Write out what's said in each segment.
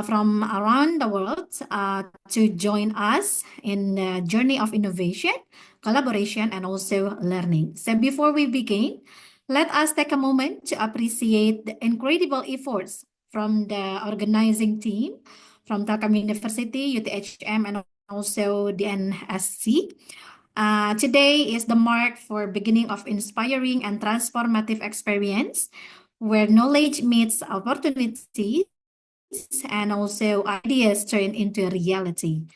from around the world to join us in the journey of innovation, collaboration, and also learning. So before we begin, let us take a moment to appreciate the incredible efforts from the organizing team from Telkom University, UTHM, and also the NSC. Today is the mark for beginning of inspiring and transformative experience where knowledge meets opportunities and also ideas turn into reality.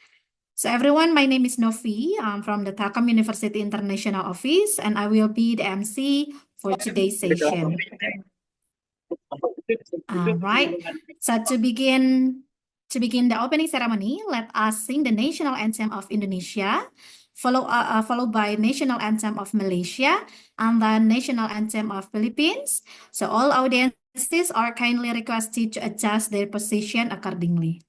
So everyone, my name is Novi. I'm from the Telkom University International Office, and I will be the MC for today's session. Right. So to begin the opening ceremony, let us sing the national anthem of Indonesia, followed by national anthem of Malaysia, and then national anthem of Philippines. So all audiences are kindly requested to adjust their position accordingly.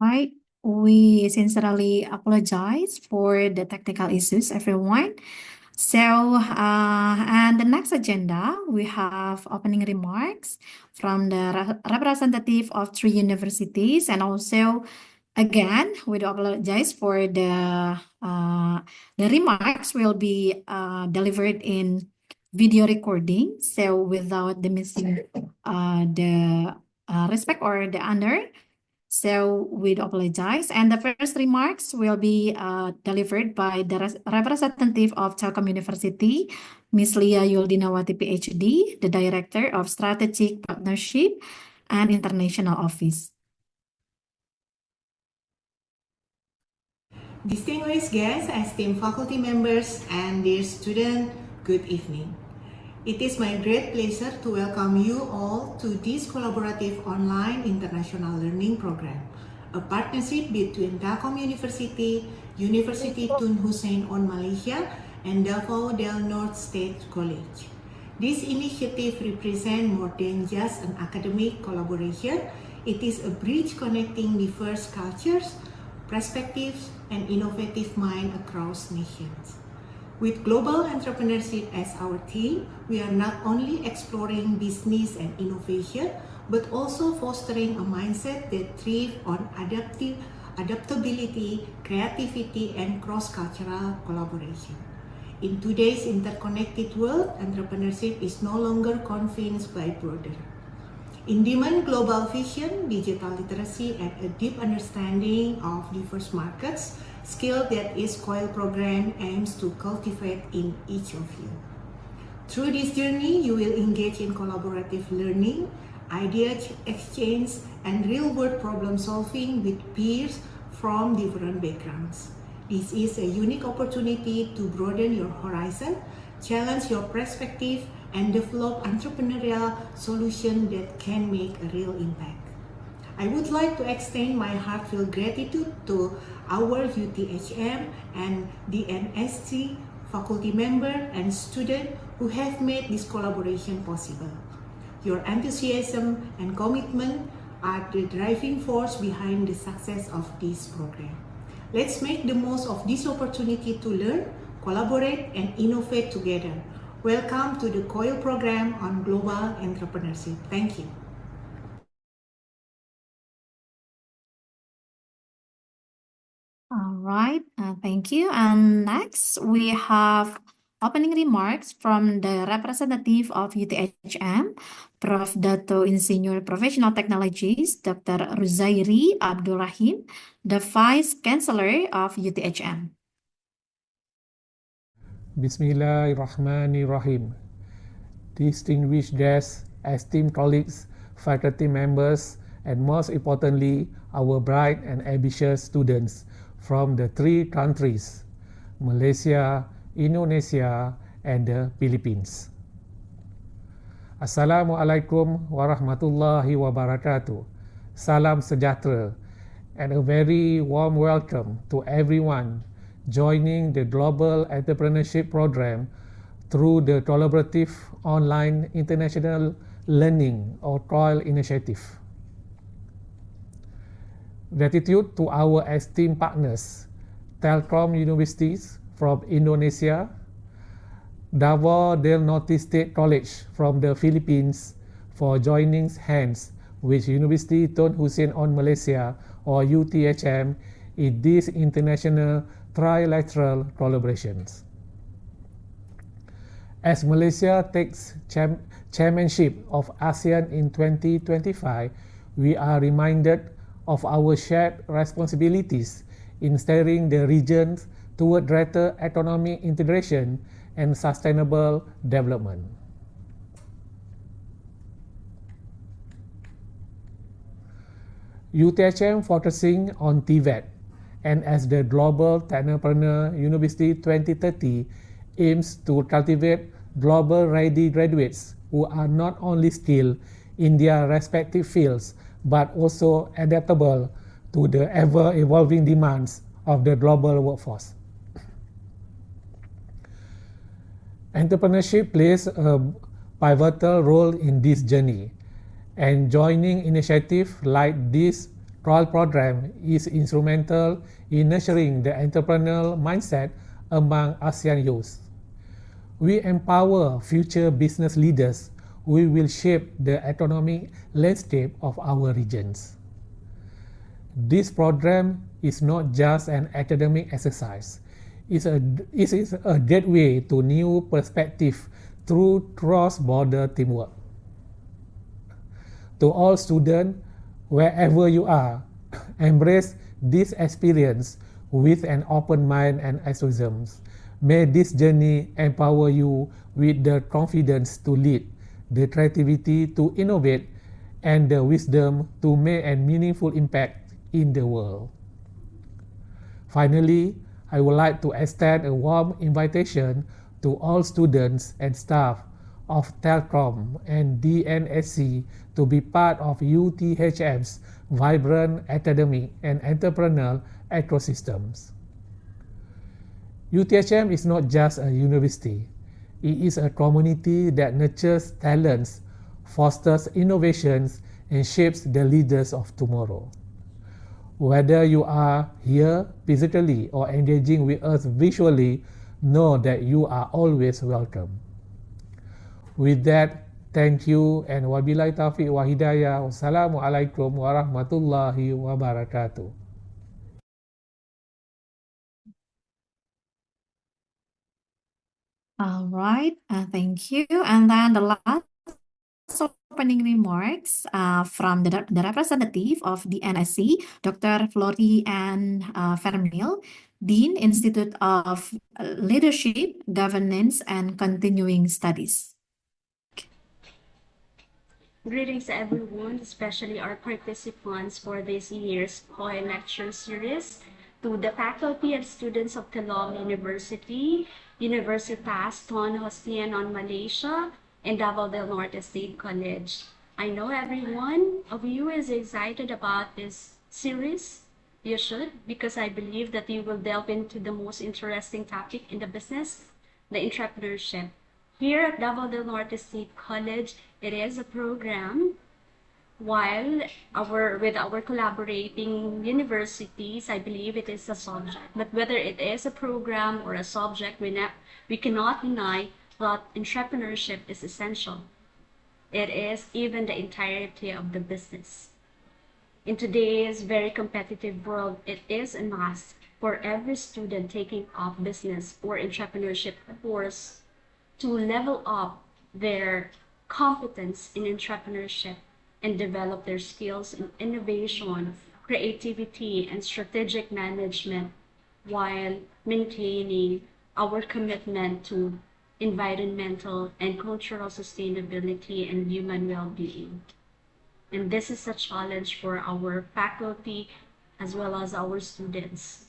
Right. We sincerely apologize for the technical issues, everyone. So, and the next agenda, we have opening remarks from the representative of three universities, and also, again, we do apologize for the remarks will be delivered in video recording, so without the missing the respect or the honor. So we'd apologize. And the first remarks will be delivered by the representative of Telkom University, Ms. Lia Yuldinawati, PhD, the Director of Strategic Partnership and International Office. Distinguished guests, esteemed faculty members, and dear students, good evening. It is my great pleasure to welcome you all to this collaborative online international learning program, a partnership between Telkom University, Universiti Tun Hussein on Malaysia, and Davao del Norte State College. This initiative represents more than just an academic collaboration. It is a bridge connecting diverse cultures, perspectives, and innovative minds across nations. With global entrepreneurship as our theme, we are not only exploring business and innovation, but also fostering a mindset that thrives on adaptability, creativity, and cross-cultural collaboration. In today's interconnected world, entrepreneurship is no longer confined by borders. In-demand global vision, digital literacy, and a deep understanding of diverse markets, skill that is COIL program aims to cultivate in each of you. Through this journey, you will engage in collaborative learning, idea exchange, and real-world problem solving with peers from different backgrounds. This is a unique opportunity to broaden your horizon, challenge your perspective, and develop entrepreneurial solutions that can make a real impact. I would like to extend my heartfelt gratitude to our UTHM and the NSC faculty member and student who have made this collaboration possible. Your enthusiasm and commitment are the driving force behind the success of this program. Let's make the most of this opportunity to learn, collaborate, and innovate together. Welcome to the COIL program on global entrepreneurship. Thank you. All right, thank you. And next, we have opening remarks from the representative of UTHM, Prof. Dato Insinyur Professional Technologies, Dr. Ruzairi Abdul Rahim, the Vice Chancellor of UTHM. Bismillahirrahmanirrahim. Distinguished guests, esteemed colleagues, faculty members, and most importantly, our bright and ambitious students from the three countries, Malaysia, Indonesia, and the Philippines. Assalamualaikum warahmatullahi wabarakatuh. Salam sejahtera, and a very warm welcome to everyone joining the Global Entrepreneurship Program through the Collaborative Online International Learning or COIL initiative. Gratitude to our esteemed partners, Telkom Universities from Indonesia, Davao del Norte State College from the Philippines for joining hands with Universiti Tun Hussein on Malaysia or UTHM in these international trilateral collaborations. As Malaysia takes chairmanship of ASEAN in 2025, we are reminded of our shared responsibilities in steering the region toward greater economic integration and sustainable development. UTHM focusing on TVET and as the Global Technopreneur University 2030 aims to cultivate global-ready graduates who are not only skilled in their respective fields but also adaptable to the ever-evolving demands of the global workforce. Entrepreneurship plays a pivotal role in this journey, and joining initiatives like this Trial program is instrumental in nurturing the entrepreneurial mindset among ASEAN youth. We empower future business leaders who will shape the economic landscape of our regions. This program is not just an academic exercise. It is a gateway to new perspectives through cross-border teamwork. To all students, wherever you are, embrace this experience with an open mind and enthusiasm. May this journey empower you with the confidence to lead, the creativity to innovate, and the wisdom to make a meaningful impact in the world. Finally, I would like to extend a warm invitation to all students and staff of Telkom and DNSC to be part of UTHM's vibrant academic and entrepreneurial ecosystems. UTHM is not just a university. It is a community that nurtures talents, fosters innovations, and shapes the leaders of tomorrow. Whether you are here physically or engaging with us visually, know that you are always welcome. With that, thank you and wabillahi taufiq wa hidayah. Wassalamualaikum warahmatullahi wabarakatuh. All right, thank you. And then the last opening remarks from the representative of the NSC, Dr. Flori and Fermil, Dean, Institute of Leadership, Governance, and Continuing Studies. Greetings everyone, especially our participants for this year's COI lecture series, to the faculty and students of Telkom University, Universitas Tuan Hussein on Malaysia, and Davao del Norte State College. I know every one of you is excited about this series. You should, because I believe that you will delve into the most interesting topic in the business, the entrepreneurship. Here at Davao del Norte State College, it is a program, while with our collaborating universities, I believe it is a subject. But whether it is a program or a subject, we cannot deny that entrepreneurship is essential. It is even the entirety of the business. In today's very competitive world, it is a must for every student taking up business or entrepreneurship course to level up their competence in entrepreneurship and develop their skills in innovation, creativity, and strategic management while maintaining our commitment to environmental and cultural sustainability and human well-being. And this is a challenge for our faculty as well as our students.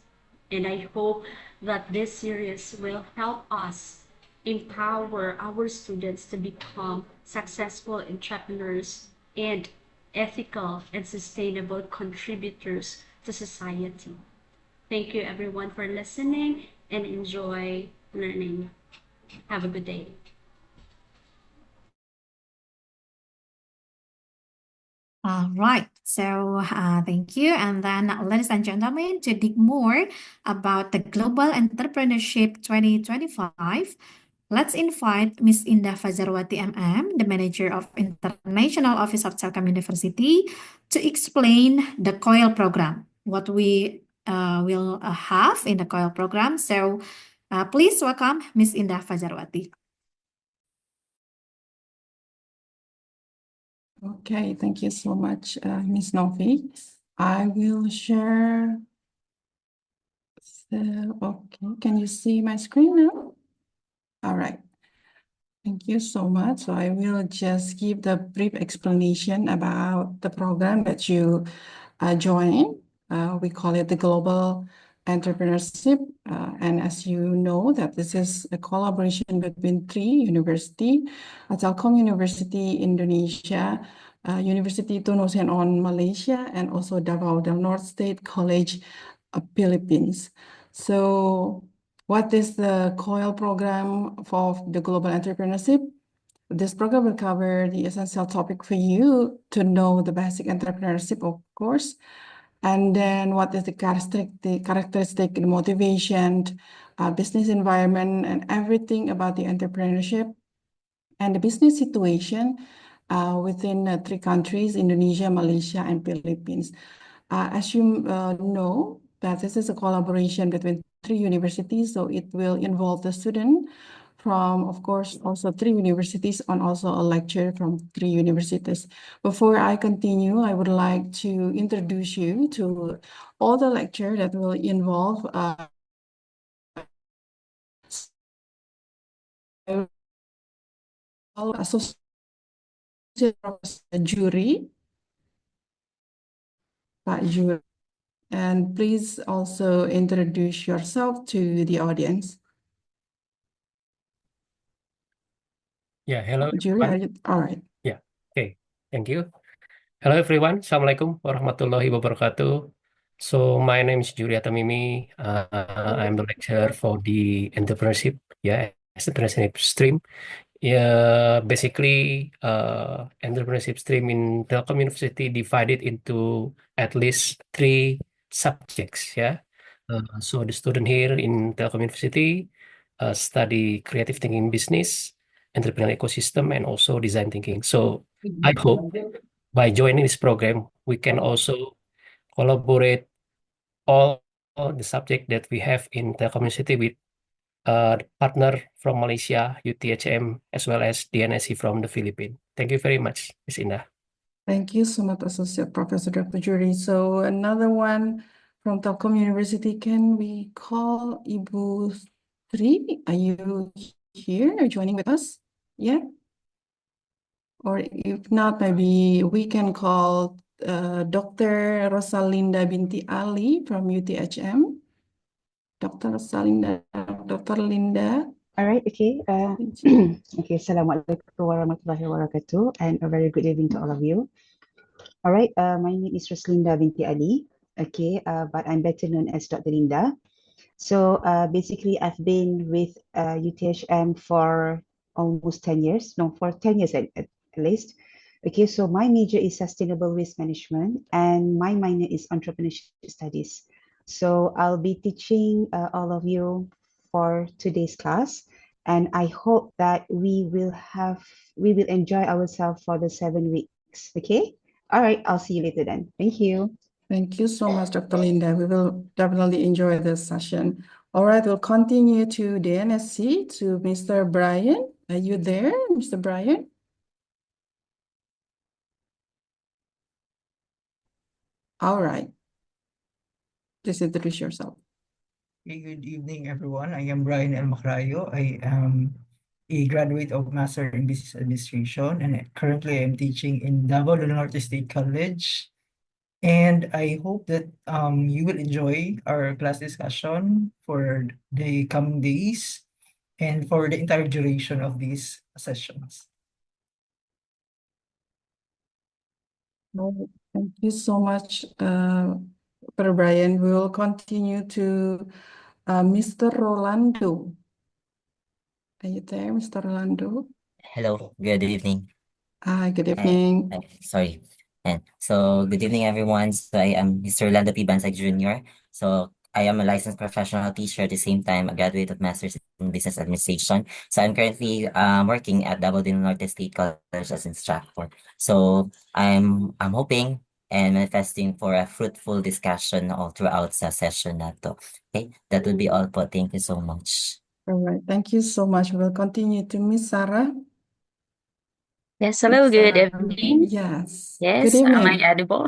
And I hope that this series will help us empower our students to become successful entrepreneurs and ethical and sustainable contributors to society. Thank you everyone for listening and enjoy learning. Have a good day. All right, so thank you. And then, ladies and gentlemen, to dig more about the Global Entrepreneurship 2025, let's invite Ms. Indah Fazarwati MM, the Manager of International Office of Telkom University, to explain the COIL program, what we will have in the COIL program. So please welcome Ms. Indah Fazarwati. Okay, thank you so much, Ms. Novi. I will share. Okay, can you see my screen now? All right. Thank you so much. So I will just give the brief explanation about the program that you join. We call it the Global Entrepreneurship. And as you know, that this is a collaboration between three universities, Telkom University, Indonesia, Universiti Tun Hussein on Malaysia, and also Davao del Norte State College of Philippines. So what is the COIL program for the global entrepreneurship? This program will cover the essential topic for you to know the basic entrepreneurship, of course, And then what is the characteristic, the motivation, business environment, and everything about the entrepreneurship and the business situation within three countries, Indonesia, Malaysia, and Philippines. As you know, that this is a collaboration between three universities, so it will involve the student from, of course, also three universities and also a lecturer from three universities. Before I continue, I would like to introduce you to all the lecture that will involve associate jury, Pak Jury, and please also introduce yourself to the audience. Yeah, hello Jury, are everyone. you all right? Yeah, okay, thank you. Hello everyone, Assalamualaikum warahmatullahi wabarakatuh. So my name is Juri Atamimi. I'm the lecturer for the entrepreneurship, as entrepreneurship stream. Basically, entrepreneurship stream in Telkom University divided into at least three subjects. So the student here in Telkom University study creative thinking business, entrepreneurial ecosystem, and also design thinking. So I hope by joining this program, we can also collaborate all the subject that we have in Telkom University with partner from Malaysia, UTHM, as well as DNSC from the Philippines. Thank you very much, Ms. Indah. Thank you so much, Associate Professor Dr. Jury. So another one from Telkom University, can we call Ibu Sri? Are you here or joining with us? Yeah? Or if not, maybe we can call Dr. Rosalinda binti Ali from UTHM. Dr. Rosalinda, Dr. Linda. All right, okay. Okay, Assalamualaikum warahmatullahi wabarakatuh, and a very good evening to all of you. All right, my name is Roslinda binti Ali, okay, but I'm better known as Dr. Linda. So basically, I've been with UTHM for almost 10 years, no, for 10 years at least. Okay, so my major is sustainable risk management, and my minor is entrepreneurship studies. So I'll be teaching all of you for today's class, and I hope that we will enjoy ourselves for the 7 weeks. Okay, all right, I'll see you later then. Thank you. Thank you so much, Dr. Linda. We will definitely enjoy this session. All right, we'll continue to the NSC, to Mr. Brian. Are you there, Mr. Brian? All right. Please introduce yourself. Okay, good evening, everyone. I am Brian El Macrayo. I am a graduate of Master in Business Administration, and currently I'm teaching in Davao del Norte State College. And I hope that you will enjoy our class discussion for the coming days and for the entire duration of these sessions. Well, thank you so much, Dr. Brian. We will continue to Mr. Rolando. Are you there, Mr. Rolando? Hello, good evening. Hi, good evening. Sorry. And so good evening, everyone. So I am Mr. Orlando P. Bansag Jr. So I am a licensed professional teacher at the same time, a graduate of Masters in Business Administration. So I'm currently working at Davao del Norte State College as instructor. So I'm hoping and manifesting for a fruitful discussion all throughout the session na to. Okay, that would be all po. Thank you so much. All right, thank you so much. We'll continue to Miss Sarah. Yes, hello, good Sarah. evening. Yes. Yes, Good am I evening. audible?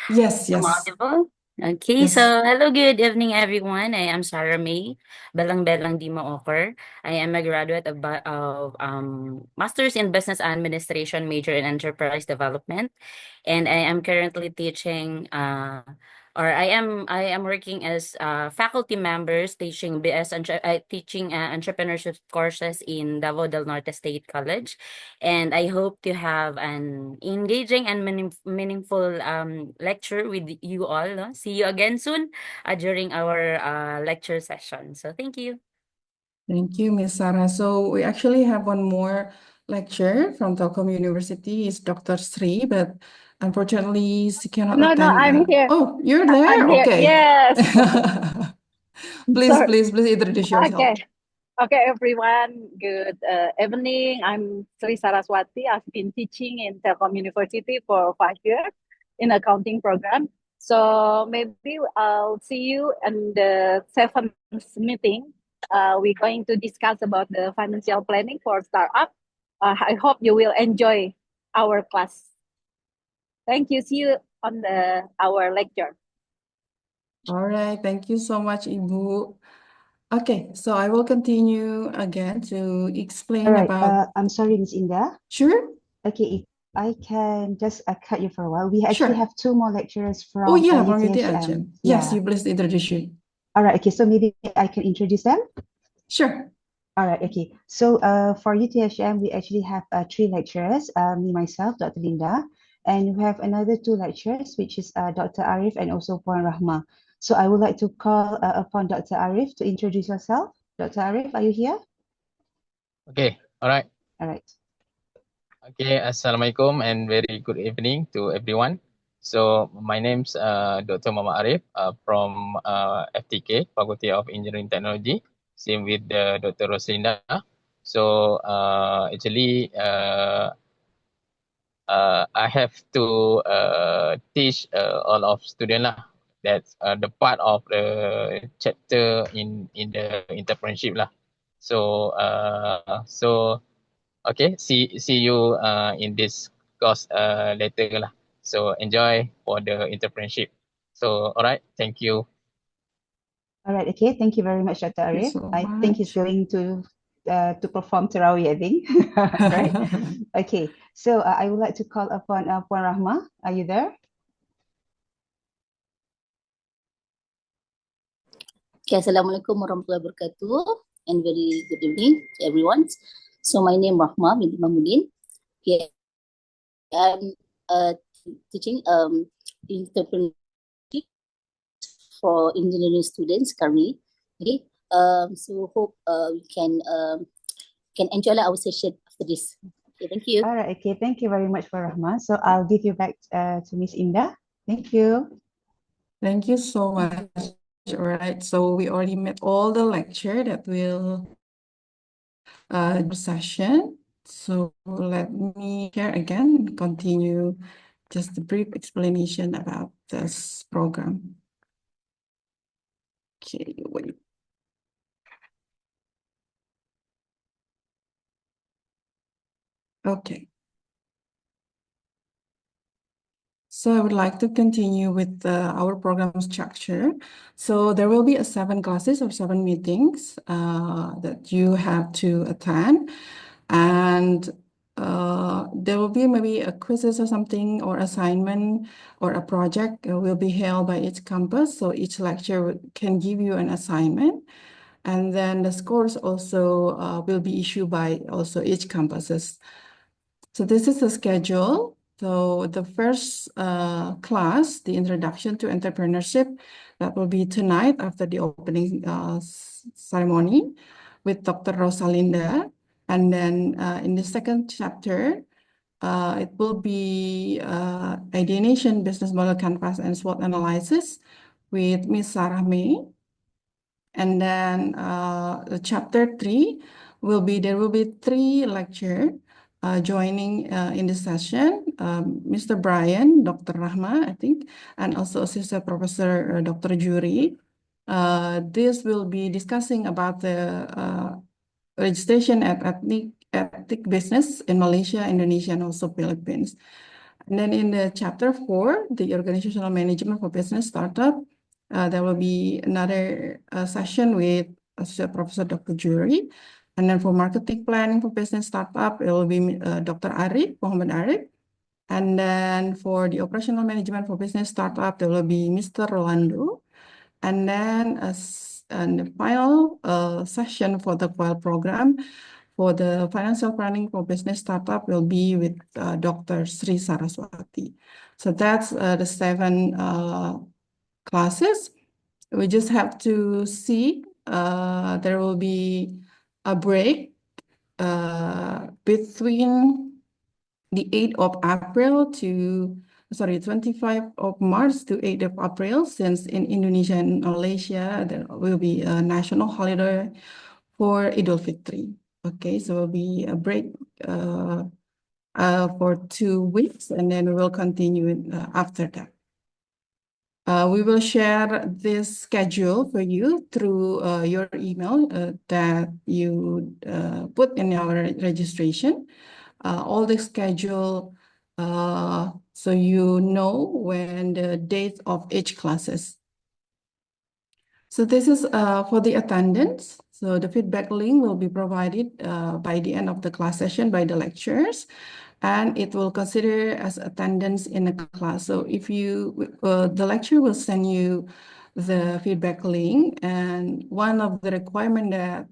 Yes, I'm yes. audible. Okay, Yes. so hello, good evening, everyone. I am Sarah May, Belang di Maoker. I am a graduate of Masters in Business Administration, major in Enterprise Development, and I am currently teaching or I am working as faculty members teaching entrepreneurship courses in Davao del Norte State College, and I hope to have an engaging and meaningful lecture with you all. No? See you again soon during our lecture session. So thank you. Thank you, Miss Sarah. So we actually have one more lecture from Telkom University. It's Dr. Sri, but Unfortunately, she cannot No, attend. I'm here. Oh, you're there? I'm here. Okay. Yes. Please, Sorry. please, please introduce yourself. Okay. Okay, everyone. Good evening. I'm Sri Saraswati. I've been teaching in Telkom University for 5 years in accounting program. So maybe I'll see you in the 7th meeting. We're going to discuss about the financial planning for startup. I hope you will enjoy our class. Thank you. See you on our lecture. All right. Thank you so much, Ibu. Okay, so I will continue again to explain All right. about. I'm sorry, Miss Indah. Sure. Okay, if I can just cut you for a while. We actually Sure. have two more lecturers Oh from yeah, from UTHM. UTHM. Yes, Yeah. you please introduce you. All right. Okay, so maybe I can introduce them. Sure. All right. Okay. So for UTHM, we actually have three lecturers. Me, myself, Dr. Linda, and we have another two lecturers, which is Dr. Arif and also Puan Rahma. So I would like to call upon Dr. Arif to introduce yourself. Dr. Arif, are you here? Okay, all right. All right. Okay, Assalamualaikum and very good evening to everyone. So my name's Dr. Muhammad Arif from FTK, Faculty of Engineering Technology, same with Dr. Roslinda. So actually, I have to teach all of students lah. That's the part of the chapter in the entrepreneurship lah. So okay, see you in this course later lah. So enjoy for the entrepreneurship. So all right, thank you. All right. Okay. Thank you very much, Dr. Thank you Arif. so I think he's much. going to perform Tarawih, I think. Right. Okay. So I would like to call upon Puan Rahma. Are you there? Okay, Assalamualaikum warahmatullahi wabarakatuh and very good evening to everyone. So my name Rahma binti Mahmudin. Okay, I'm teaching entrepreneurship for engineering students currently. Okay, so hope we can enjoy our session after this. Okay, thank you. All right. Okay. Thank you very much for Rahma. So I'll give you back to Miss Indah. Thank you. Thank you so much. All right, so we already met all the lecture that will session. So let me share again and continue just a brief explanation about this program. Okay, wait. Okay. So I would like to continue with our program structure. So there will be 7 classes or 7 meetings that you have to attend. And there will be maybe a quizzes or something or assignment or a project will be held by each campus. So each lecture can give you an assignment. And then the scores also will be issued by also each campuses. So this is the schedule. So the first class, the introduction to entrepreneurship, that will be tonight after the opening ceremony with Dr. Rosalinda. And then in the second chapter, it will be ideation, business model canvas, and SWOT analysis with Miss Sarah May. And then the chapter 3 there will be 3 lecture joining in the session, Mr. Brian, Dr. Rahma, I think, and also Assistant Professor Dr. Juri. This will be discussing about the registration at ethnic business in Malaysia, Indonesia, and also Philippines. And then in the chapter 4, the organizational management for business startup, there will be another session with Associate Professor Dr. Juri. And then for marketing planning for business startup, it will be Dr. Arif, Muhammad Arif. And then for the operational management for business startup, there will be Mr. Rolando. And then the final session for the COIL program for the financial planning for business startup will be with Dr. Sri Saraswati. So that's the 7 classes. We just have to see there will be a break between the 8th of April to 25th of March to 8th of April, since in Indonesia and Malaysia, there will be a national holiday for Idul Fitri. Okay, so will be a break for 2 weeks, and then we will continue after that. We will share this schedule for you through your email that you put in our registration. All the schedule, so you know when the date of each classes. So this is for the attendance. So the feedback link will be provided by the end of the class session by the lecturers, and it will consider as attendance in a class. So if you, the lecturer will send you the feedback link, and one of the requirement that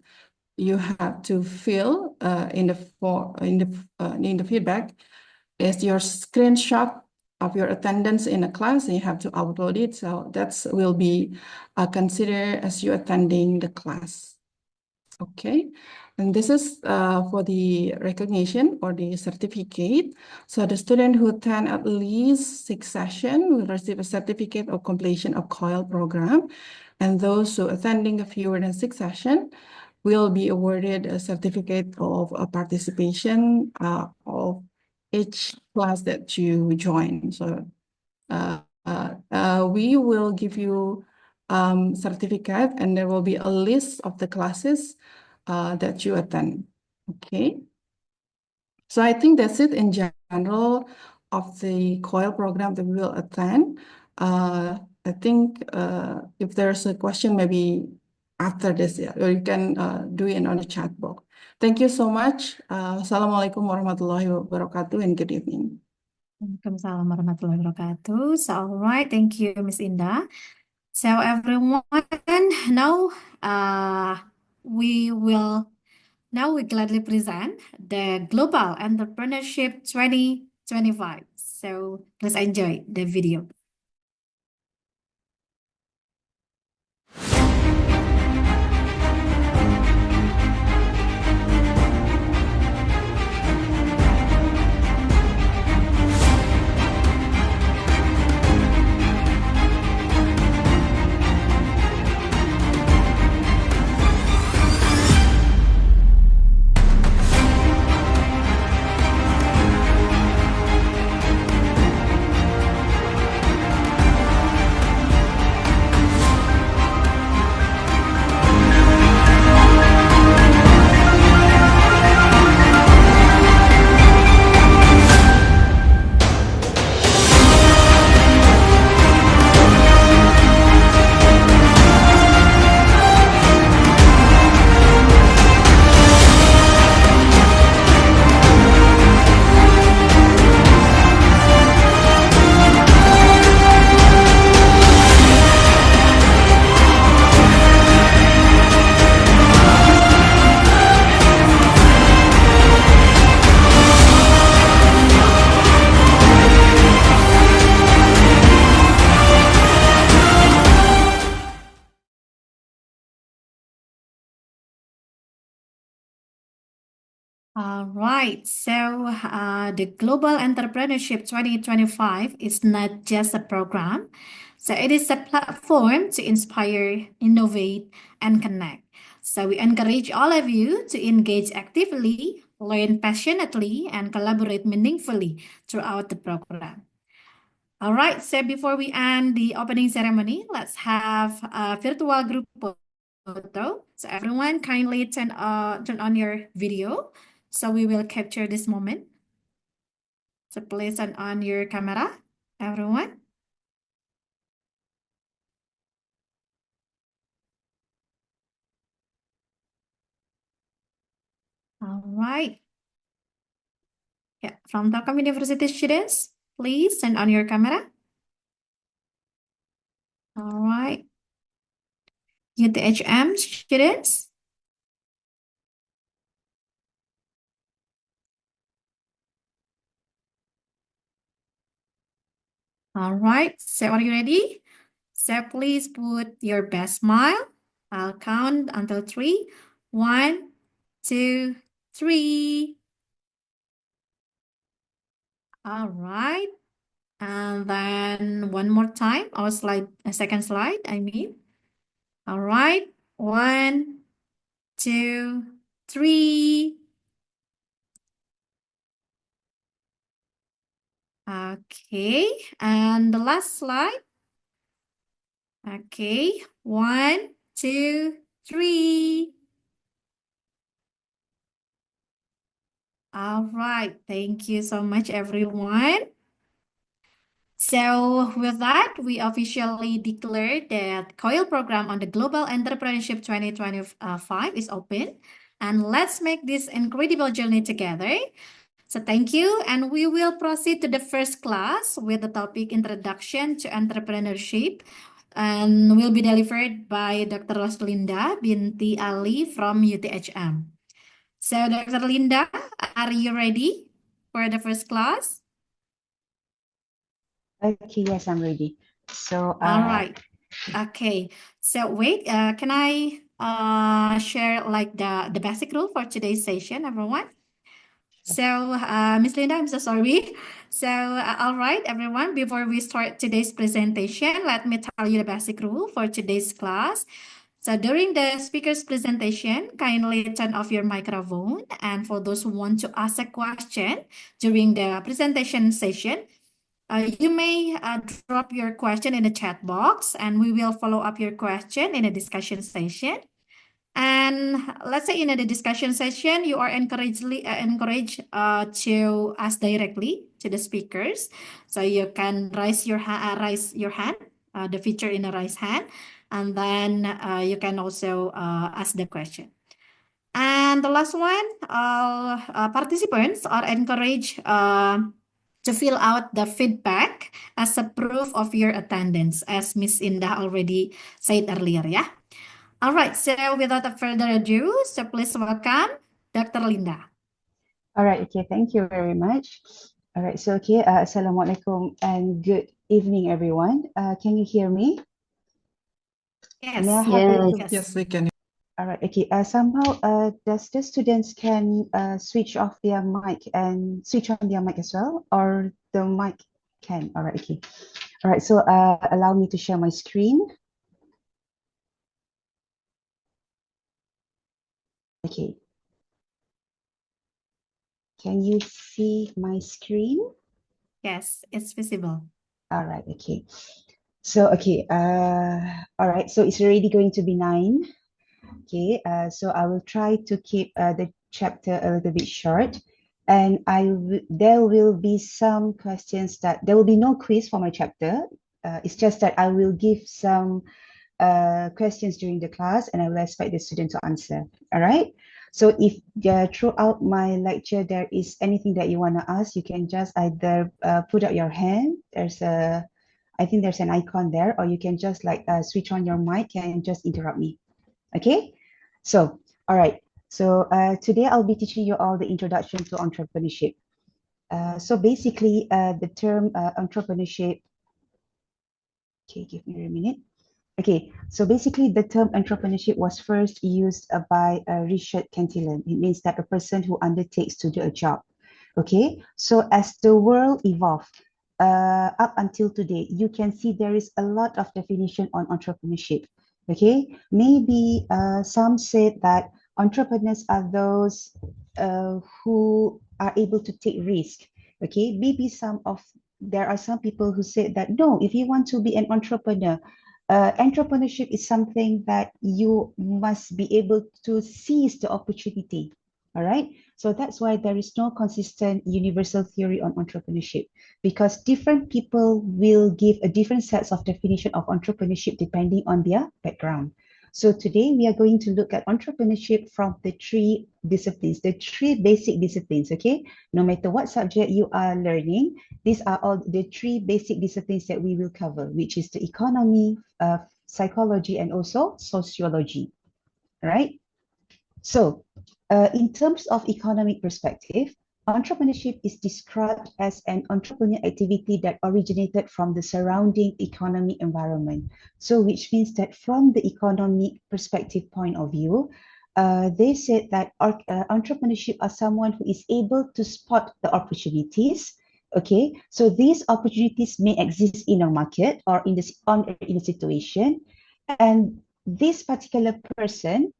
you have to fill in the feedback is your screenshot of your attendance in a class, and you have to upload it. So that will be considered as you attending the class. Okay, and this is for the recognition or the certificate. So the student who attend at least 6 sessions will receive a certificate of completion of COIL program, and those who attending fewer than 6 sessions will be awarded a certificate of participation of each class that you join. So we will give you certificate, and there will be a list of the classes that you attend. Okay. So I think that's it in general of the COIL program that we will attend. I think if there's a question, maybe after this, yeah, or you can do it on the chat box. Thank you so much. Assalamualaikum warahmatullahi wabarakatuh, and good evening. Waalaikumsalam warahmatullahi wabarakatuh. So, all right, thank you, Miss Indah. So, everyone, now we gladly present the Global Entrepreneurship 2025. So, please enjoy the video. All right, so the Global Entrepreneurship 2025 is not just a program, so it is a platform to inspire, innovate, and connect. So we encourage all of you to engage actively, learn passionately, and collaborate meaningfully throughout the program. All right, so before we end the opening ceremony, let's have a virtual group photo. So everyone kindly turn on your video. So we will capture this moment. So please turn on your camera, everyone. All right. Yeah, from Telkom University students, please turn on your camera. All right. UTHM students. All right, so are you ready? So please put your best smile. I'll count until 3. 1, 2, 3. All right. And then one more time, our second slide, I mean. All right, 1, 2, 3. Okay, and the last slide. Okay, 1, 2, 3. All right, thank you so much, everyone. So with that, we officially declare that COIL program on the Global Entrepreneurship 2025 is open. And let's make this incredible journey together. So thank you, and we will proceed to the first class with the topic Introduction to Entrepreneurship, and will be delivered by Dr. Roslinda binti Ali from UTHM. So Dr. Linda, are you ready for the first class? Okay, yes, I'm ready. So, All right. Okay. So wait, can I share like the basic rule for today's session, everyone? So, Miss Linda, I'm so sorry. So, all right, everyone, before we start today's presentation, let me tell you the basic rule for today's class. So, during the speaker's presentation, kindly turn off your microphone. And for those who want to ask a question during the presentation session, you may drop your question in the chat box, and we will follow up your question in a discussion session. And let's say in the discussion session, you are encouraged to ask directly to the speakers. So you can raise your hand, the feature in the raise hand, and then you can also ask the question. And the last one, participants are encouraged to fill out the feedback as a proof of your attendance, as Miss Indah already said earlier, yeah. All right, so without further ado, so please welcome Dr. Linda. all right, okay, thank you very much. All right, so okay, Assalamualaikum and good evening, everyone. Can you hear me? Yes. May I have a Yes, yes, we can. All right, okay. Somehow, does the students can switch off their mic and switch on their mic as well, or the mic can? All right, okay. All right, so allow me to share my screen. Okay. Can you see my screen? Yes, it's visible. All right, okay. So, okay, all right, so it's already going to be 9. Okay, so I will try to keep the chapter a little bit short, and there will be some questions that there will be no quiz for my chapter. It's just that I will give some questions during the class, and I will expect the student to answer. All right. So if throughout my lecture there is anything that you want to ask, you can just either put up your hand. I think there's an icon there, or you can just like switch on your mic and just interrupt me. Okay. So, all right. So today I'll be teaching you all the introduction to entrepreneurship. So basically, the term entrepreneurship. Okay, give me a minute. Okay, so basically the term entrepreneurship was first used by Richard Cantillon. It means that a person who undertakes to do a job. Okay, so as the world evolved up until today, you can see there is a lot of definition on entrepreneurship. Okay, maybe some said that entrepreneurs are those who are able to take risk. Okay, maybe there are some people who said that no, if you want to be an entrepreneur, entrepreneurship is something that you must be able to seize the opportunity. All right. So that's why there is no consistent universal theory on entrepreneurship, because different people will give a different sets of definition of entrepreneurship depending on their background. So today we are going to look at entrepreneurship from the 3 disciplines, the 3 basic disciplines, okay? No matter what subject you are learning, these are all the 3 basic disciplines that we will cover, which is the economy, psychology, and also sociology, right? So in terms of economic perspective, entrepreneurship is described as an entrepreneurial activity that originated from the surrounding economic environment. So which means that from the economic perspective point of view, they said that entrepreneurship are someone who is able to spot the opportunities Okay, so these opportunities may exist in a market or in a situation, and this particular person,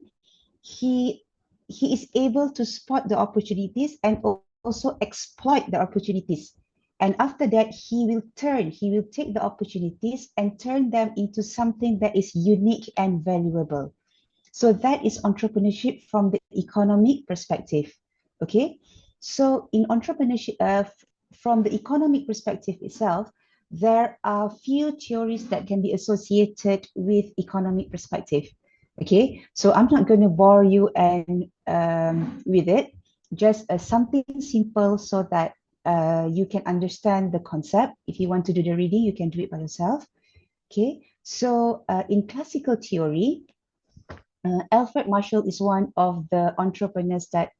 he is able to spot the opportunities and also exploit the opportunities. And after that, he will take the opportunities and turn them into something that is unique and valuable. So that is entrepreneurship from the economic perspective. Okay, so in entrepreneurship, from the economic perspective itself, there are few theories that can be associated with economic perspective. Okay, so I'm not going to bore you and with it, just something simple so that you can understand the concept. If you want to do the reading, you can do it by yourself. Okay, so in classical theory, Alfred Marshall is one of the entrepreneurs that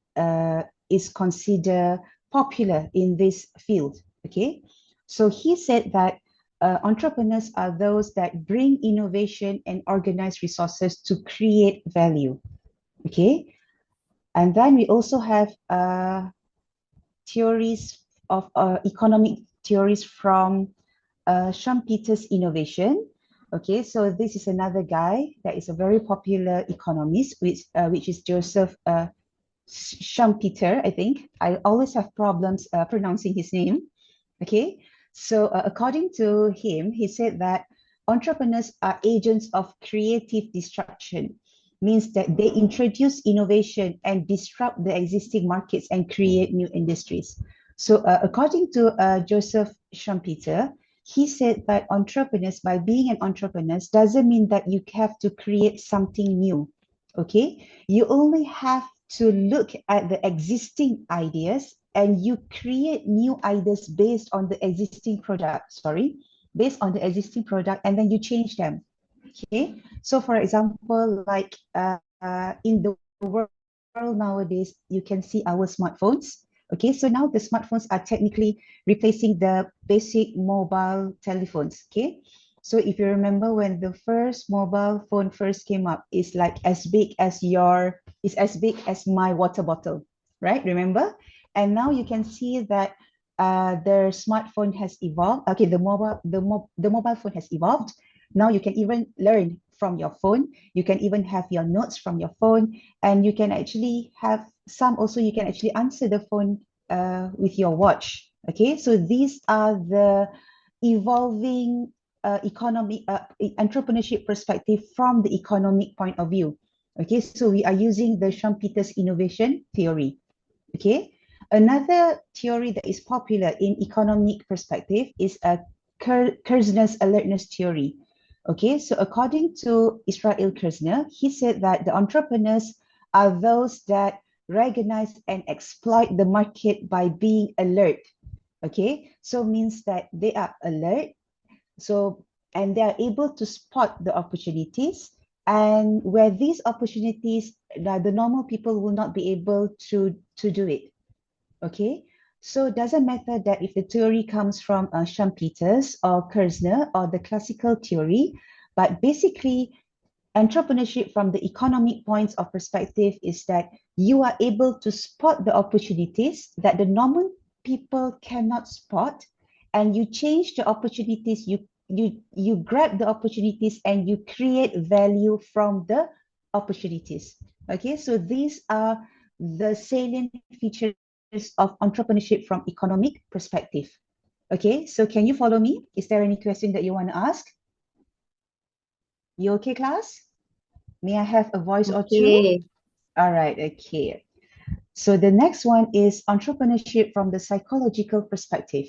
is considered popular in this field. Okay, so he said that entrepreneurs are those that bring innovation and organize resources to create value. Okay, and then we also have theories of economic theories from Schumpeter's innovation. Okay, so this is another guy that is a very popular economist, which is Joseph Schumpeter, I think. I always have problems pronouncing his name. Okay, so according to him, he said that entrepreneurs are agents of creative destruction, means that they introduce innovation and disrupt the existing markets and create new industries. So according to Joseph Schumpeter, he said that entrepreneurs, by being an entrepreneur, doesn't mean that you have to create something new. Okay, you only have to look at the existing ideas and you create new ideas based on the existing product, based on the existing product, and then you change them. Okay, so for example, like in the world nowadays, you can see our smartphones. Okay, so now the smartphones are technically replacing the basic mobile telephones. Okay, so if you remember when the first mobile phone first came up, it's like as big as my water bottle, right? Remember? And now you can see that their smartphone has evolved. Okay, the mobile phone has evolved. Now you can even learn from your phone. You can even have your notes from your phone, and you can actually have you can actually answer the phone with your watch. Okay, so these are the evolving entrepreneurship perspective from the economic point of view. Okay, so we are using the Schumpeter's innovation theory. Okay, another theory that is popular in economic perspective is a Kerzner's alertness theory. Okay, so according to Israel Kerzner, he said that the entrepreneurs are those that recognize and exploit the market by being alert. Okay, so means that they are alert, and they are able to spot the opportunities, and where these opportunities, the normal people will not be able to do it. Okay, so it doesn't matter that if the theory comes from Schumpeter's or Kerzner or the classical theory, but basically entrepreneurship from the economic points of perspective is that you are able to spot the opportunities that the normal people cannot spot, and you change the opportunities, you grab the opportunities and you create value from the opportunities. Okay, so these are the salient features of entrepreneurship from economic perspective. Okay, so can you follow me? Is there any question that you want to ask? You okay, class? May I have a voice or two? All right, okay. So the next one is entrepreneurship from the psychological perspective.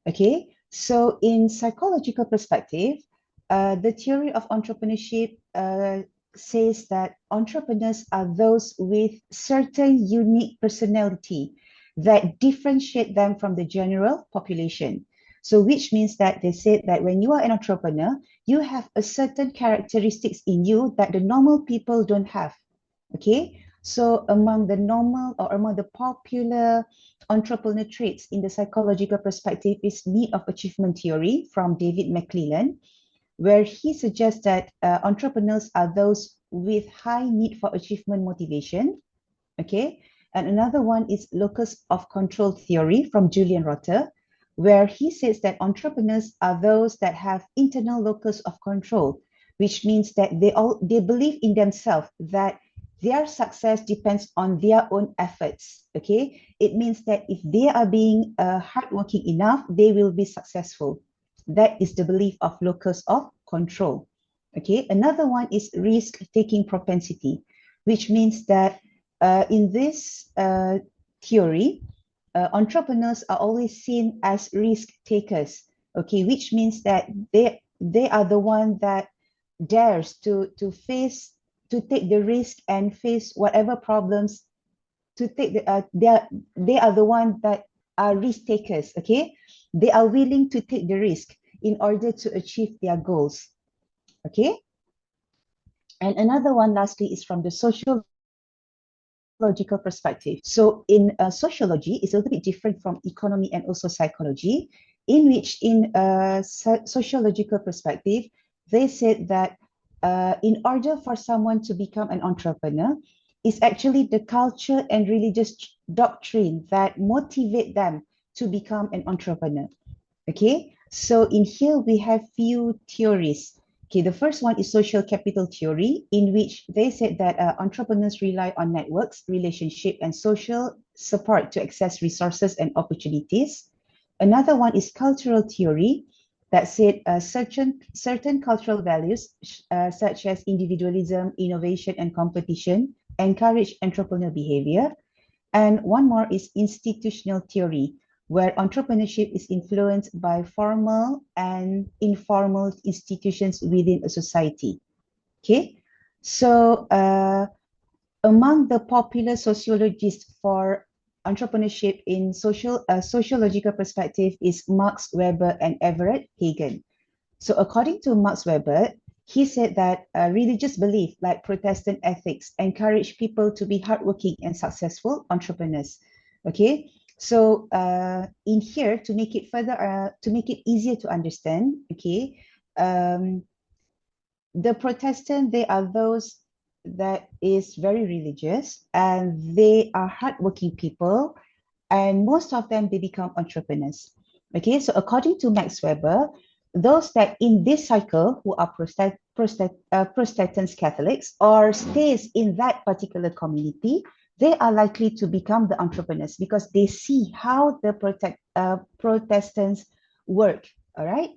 Okay, so in psychological perspective, the theory of entrepreneurship says that entrepreneurs are those with certain unique personality that differentiate them from the general population. So which means that they said that when you are an entrepreneur, you have a certain characteristics in you that the normal people don't have. Okay, so among the normal or among the popular entrepreneur traits in the psychological perspective is need of achievement theory from David McClellan, where he suggests that entrepreneurs are those with high need for achievement motivation. Okay, and another one is locus of control theory from Julian Rotter, where he says that entrepreneurs are those that have internal locus of control, which means that they believe in themselves that their success depends on their own efforts. Okay, it means that if they are being hardworking enough, they will be successful. That is the belief of locus of control. Okay, another one is risk-taking propensity, which means that in this theory, entrepreneurs are always seen as risk takers. Okay, which means that they are the one that dares to take the risk and face whatever problems. They are the one that are risk takers. Okay, they are willing to take the risk in order to achieve their goals. Okay, and another one lastly is from the sociological perspective. So in sociology, it's a little bit different from economy and also psychology, in which in sociological perspective, they said that in order for someone to become an entrepreneur, it's actually the culture and religious doctrine that motivate them to become an entrepreneur. Okay, so in here we have few theories. Okay, the first one is social capital theory, in which they said that entrepreneurs rely on networks, relationship, and social support to access resources and opportunities. Another one is cultural theory, that said certain cultural values such as individualism, innovation, and competition encourage entrepreneurial behavior. And one more is institutional theory, where entrepreneurship is influenced by formal and informal institutions within a society. Okay, so among the popular sociologists for entrepreneurship in sociological perspective is Max Weber and Everett Hagen. So according to Max Weber, he said that religious belief like Protestant ethics encourage people to be hardworking and successful entrepreneurs. Okay, so in here, to make it further, to make it easier to understand, okay, the Protestant, they are those that is very religious and they are hardworking people, and most of them, they become entrepreneurs. Okay, so according to Max Weber, those that in this cycle who are Protestants Catholics or stays in that particular community, they are likely to become the entrepreneurs because they see how the Protestants work. All right.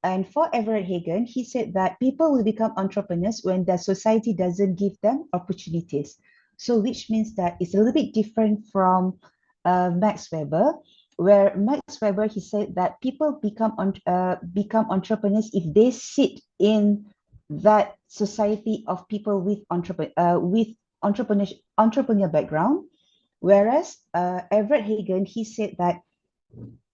And for Everett Hagen, he said that people will become entrepreneurs when the society doesn't give them opportunities. So which means that it's a little bit different from Max Weber, where Max Weber, he said that people become entrepreneurs if they sit in that society of people with entrepreneur background. Whereas Everett Hagen, he said that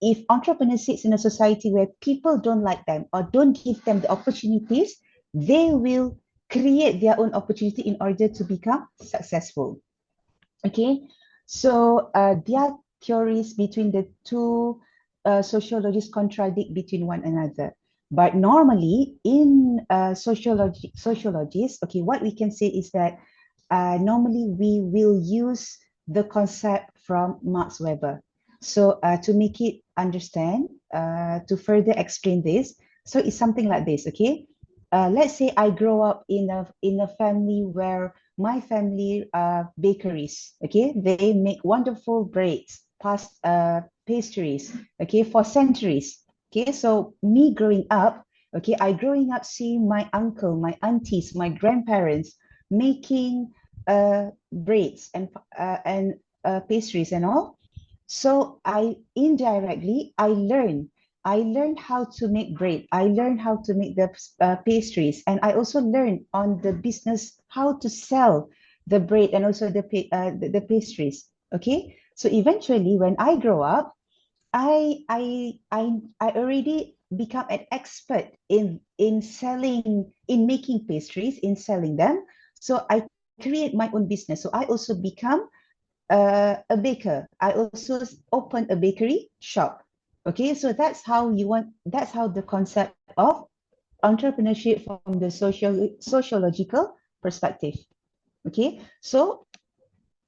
if entrepreneurs sits in a society where people don't like them or don't give them the opportunities, they will create their own opportunity in order to become successful. Okay, so their theories between the two sociologists contradict between one another. But normally in sociologists, okay, what we can say is that normally we will use the concept from Max Weber. So to make it understand, to further explain this, so it's something like this, okay? Let's say I grow up in a family where my family are bakeries, okay? They make wonderful breads, pastries, okay, for centuries, okay? So me growing up, okay, I growing up seeing my uncle, my aunties, my grandparents making breads and pastries and all. So I indirectly, I learned how to make bread. I learned how to make the pastries, and I also learned on the business how to sell the bread and also the pastries. Okay, so eventually, when I grow up, I already become an expert in selling, in making pastries, in selling them. So I create my own business. So I also become a baker. I also open a bakery shop. Okay, so that's how that's how the concept of entrepreneurship from the sociological perspective. Okay, so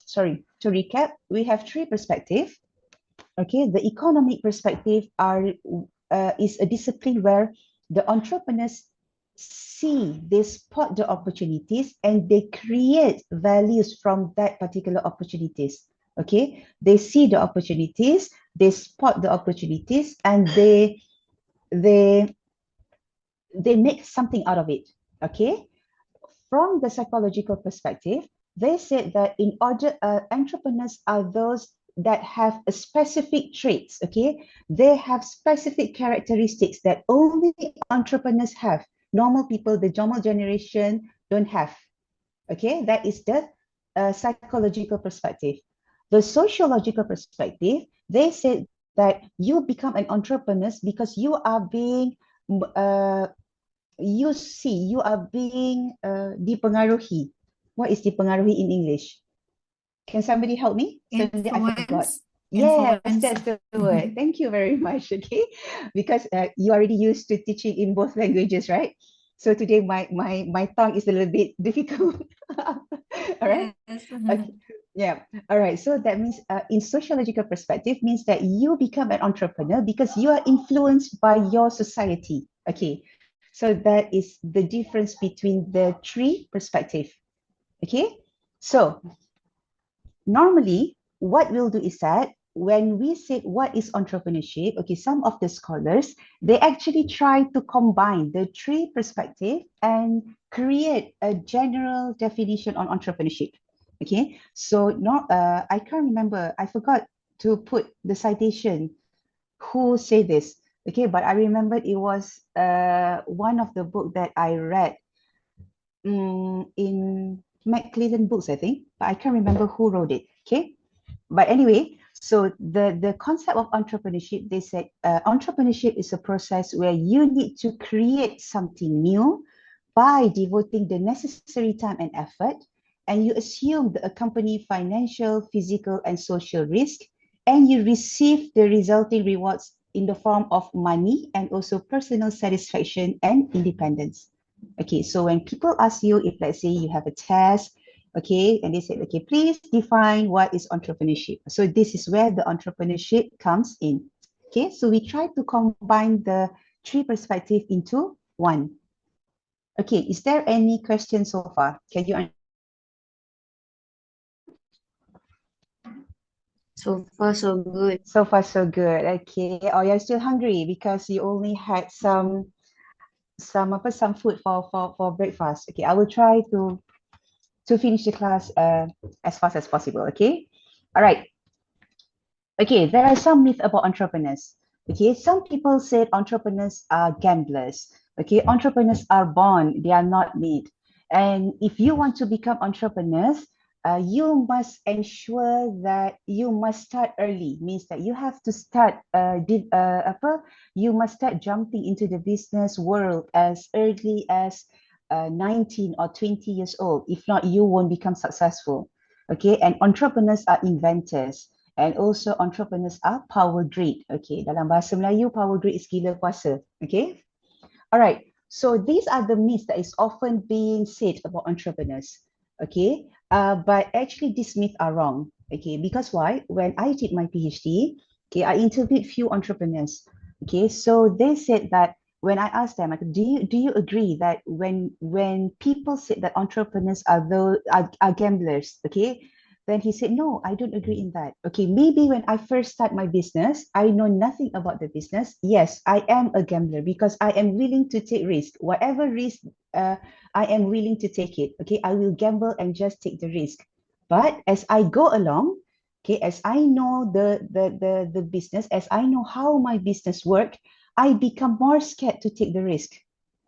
sorry, to recap, we have three perspectives. Okay, the economic perspective is a discipline where the entrepreneurs see, they spot the opportunities and they create values from that particular opportunities. Okay, they see the opportunities, they spot the opportunities, and they make something out of it. Okay, from the psychological perspective, they said that in order, entrepreneurs are those that have a specific traits. Okay, they have specific characteristics that only entrepreneurs have. Normal people, the normal generation, don't have. Okay, that is the psychological perspective. The sociological perspective, they said that you become an entrepreneur because you are being you are being dipengaruhi. What is dipengaruhi in English? Can somebody help me? Suddenly I forgot. Influence. Yes, Influence. that's the word. Thank you very much. Okay, because you already used to teaching in both languages, right? So today my tongue is a little bit difficult. All right. Yes. Okay. Yeah. All right. So that means in sociological perspective means that you become an entrepreneur because you are influenced by your society. Okay. So that is the difference between the three perspective. Okay. So normally what we'll do is that when we say what is entrepreneurship, okay, some of the scholars, they actually try to combine the three perspective and create a general definition on entrepreneurship. Okay, so I can't remember, I forgot to put the citation who say this. Okay, but I remember it was one of the book that I read in Macmillan books, I think, but I can't remember who wrote it. Okay, but anyway, so the concept of entrepreneurship, they said entrepreneurship is a process where you need to create something new by devoting the necessary time and effort, and you assume the accompanying financial, physical, and social risk, and you receive the resulting rewards in the form of money and also personal satisfaction and independence. Okay, so when people ask you, if let's say you have a test, okay, and they say, okay, please define what is entrepreneurship. So this is where the entrepreneurship comes in. Okay, so we try to combine the three perspectives into one. Okay, is there any question so far? Can you? So far, so good. So far, so good. Okay, or you're still hungry because you only had some food for breakfast. Okay, I will try to finish the class as fast as possible. Okay, all right. Okay, there are some myths about entrepreneurs. Okay, some people said entrepreneurs are gamblers. Okay, entrepreneurs are born, they are not made. And if you want to become entrepreneurs, you must ensure that you must start early. Means that you have to start you must start jumping into the business world as early as 19 or 20 years old. If not, you won't become successful. Okay, and entrepreneurs are inventors. And also entrepreneurs are power grid. Okay, dalam bahasa Melayu, power grid is gila kuasa. Okay, all right. So these are the myths that is often being said about entrepreneurs. Okay, but actually these myths are wrong. Okay, because why? When I did my PhD, okay, I interviewed few entrepreneurs. Okay, so they said that when I asked them, like, do you agree that when people said that entrepreneurs are gamblers, okay, then he said, no, I don't agree in that. Okay, maybe when I first start my business, I know nothing about the business. Yes, I am a gambler because I am willing to take risk. Whatever risk I am willing to take it. Okay, I will gamble and just take the risk. But as I go along, okay, as I know the business, as I know how my business work, I become more scared to take the risk.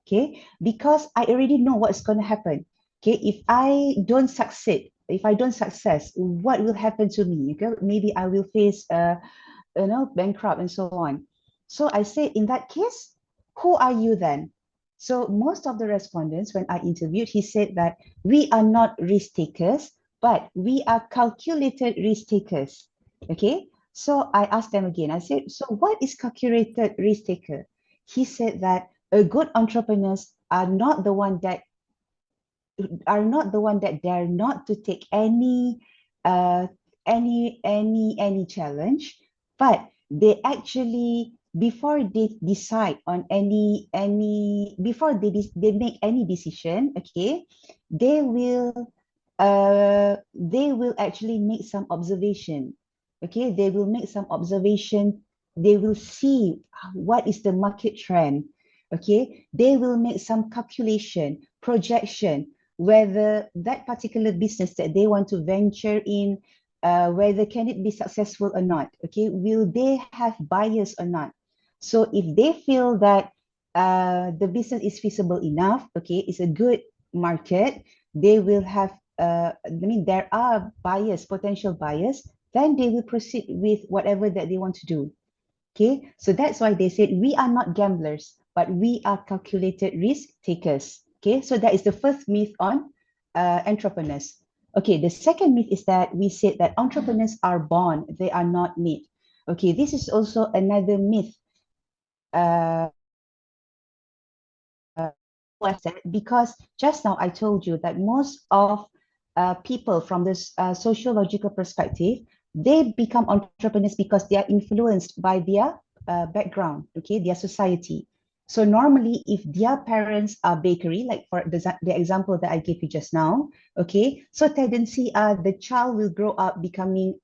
Okay, because I already know what's going to happen. Okay, if I don't succeed, if I don't success, what will happen to me? Okay, maybe I will face bankrupt and so on. So I say, in that case, who are you then? So most of the respondents, when I interviewed, he said that we are not risk takers, but we are calculated risk takers. Okay, so I asked them again. I said, so what is calculated risk taker? He said that a good entrepreneurs are not the one that dare not to take any challenge, but they actually, before they decide on before they make any decision, okay, they will actually make some observation. Okay, they will make some observation. They will see what is the market trend. Okay, they will make some calculation, projection, whether that particular business that they want to venture in, whether can it be successful or not. Okay, will they have buyers or not? So if they feel that the business is feasible enough, okay, it's a good market, they will have, I mean, there are buyers, potential buyers, then they will proceed with whatever that they want to do. Okay, so that's why they said we are not gamblers, but we are calculated risk takers. Okay, so that is the first myth on entrepreneurs. Okay, the second myth is that we said that entrepreneurs are born, they are not made. Okay, this is also another myth. Because just now I told you that most of people from this sociological perspective, they become entrepreneurs because they are influenced by their background, okay, their society. So normally, if their parents are bakery, like for the example that I gave you just now, okay, so tendency the child will grow up becoming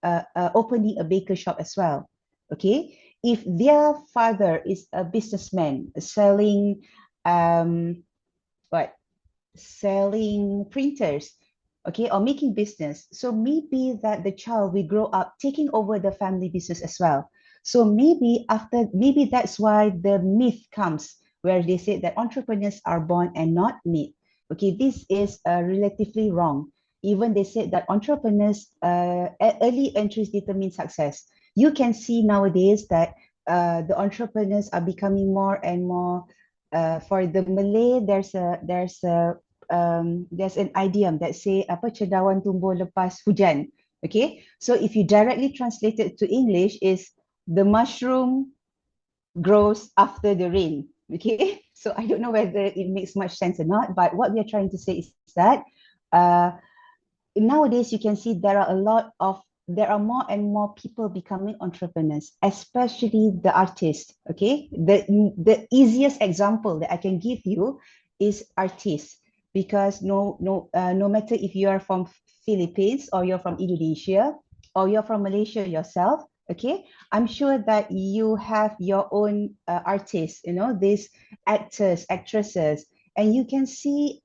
opening a baker shop as well, okay. If their father is a businessman selling what selling printers, okay, or making business, so maybe that the child will grow up taking over the family business as well. So maybe that's why the myth comes where they say that entrepreneurs are born and not made. Okay, this is relatively wrong. Even they said that entrepreneurs early entries determine success. You can see nowadays that the entrepreneurs are becoming more and more. For the Malay, there's an idiom that say apa cendawan tumbuh lepas hujan. Okay, so if you directly translate it to English, is the mushroom grows after the rain. Okay, so I don't know whether it makes much sense or not, but what we are trying to say is that nowadays you can see there are more and more people becoming entrepreneurs, especially the artists. Okay, the easiest example that I can give you is artists, because no matter if you are from Philippines or you're from Indonesia or you're from Malaysia yourself, okay, I'm sure that you have your own artists, these actors, actresses, and you can see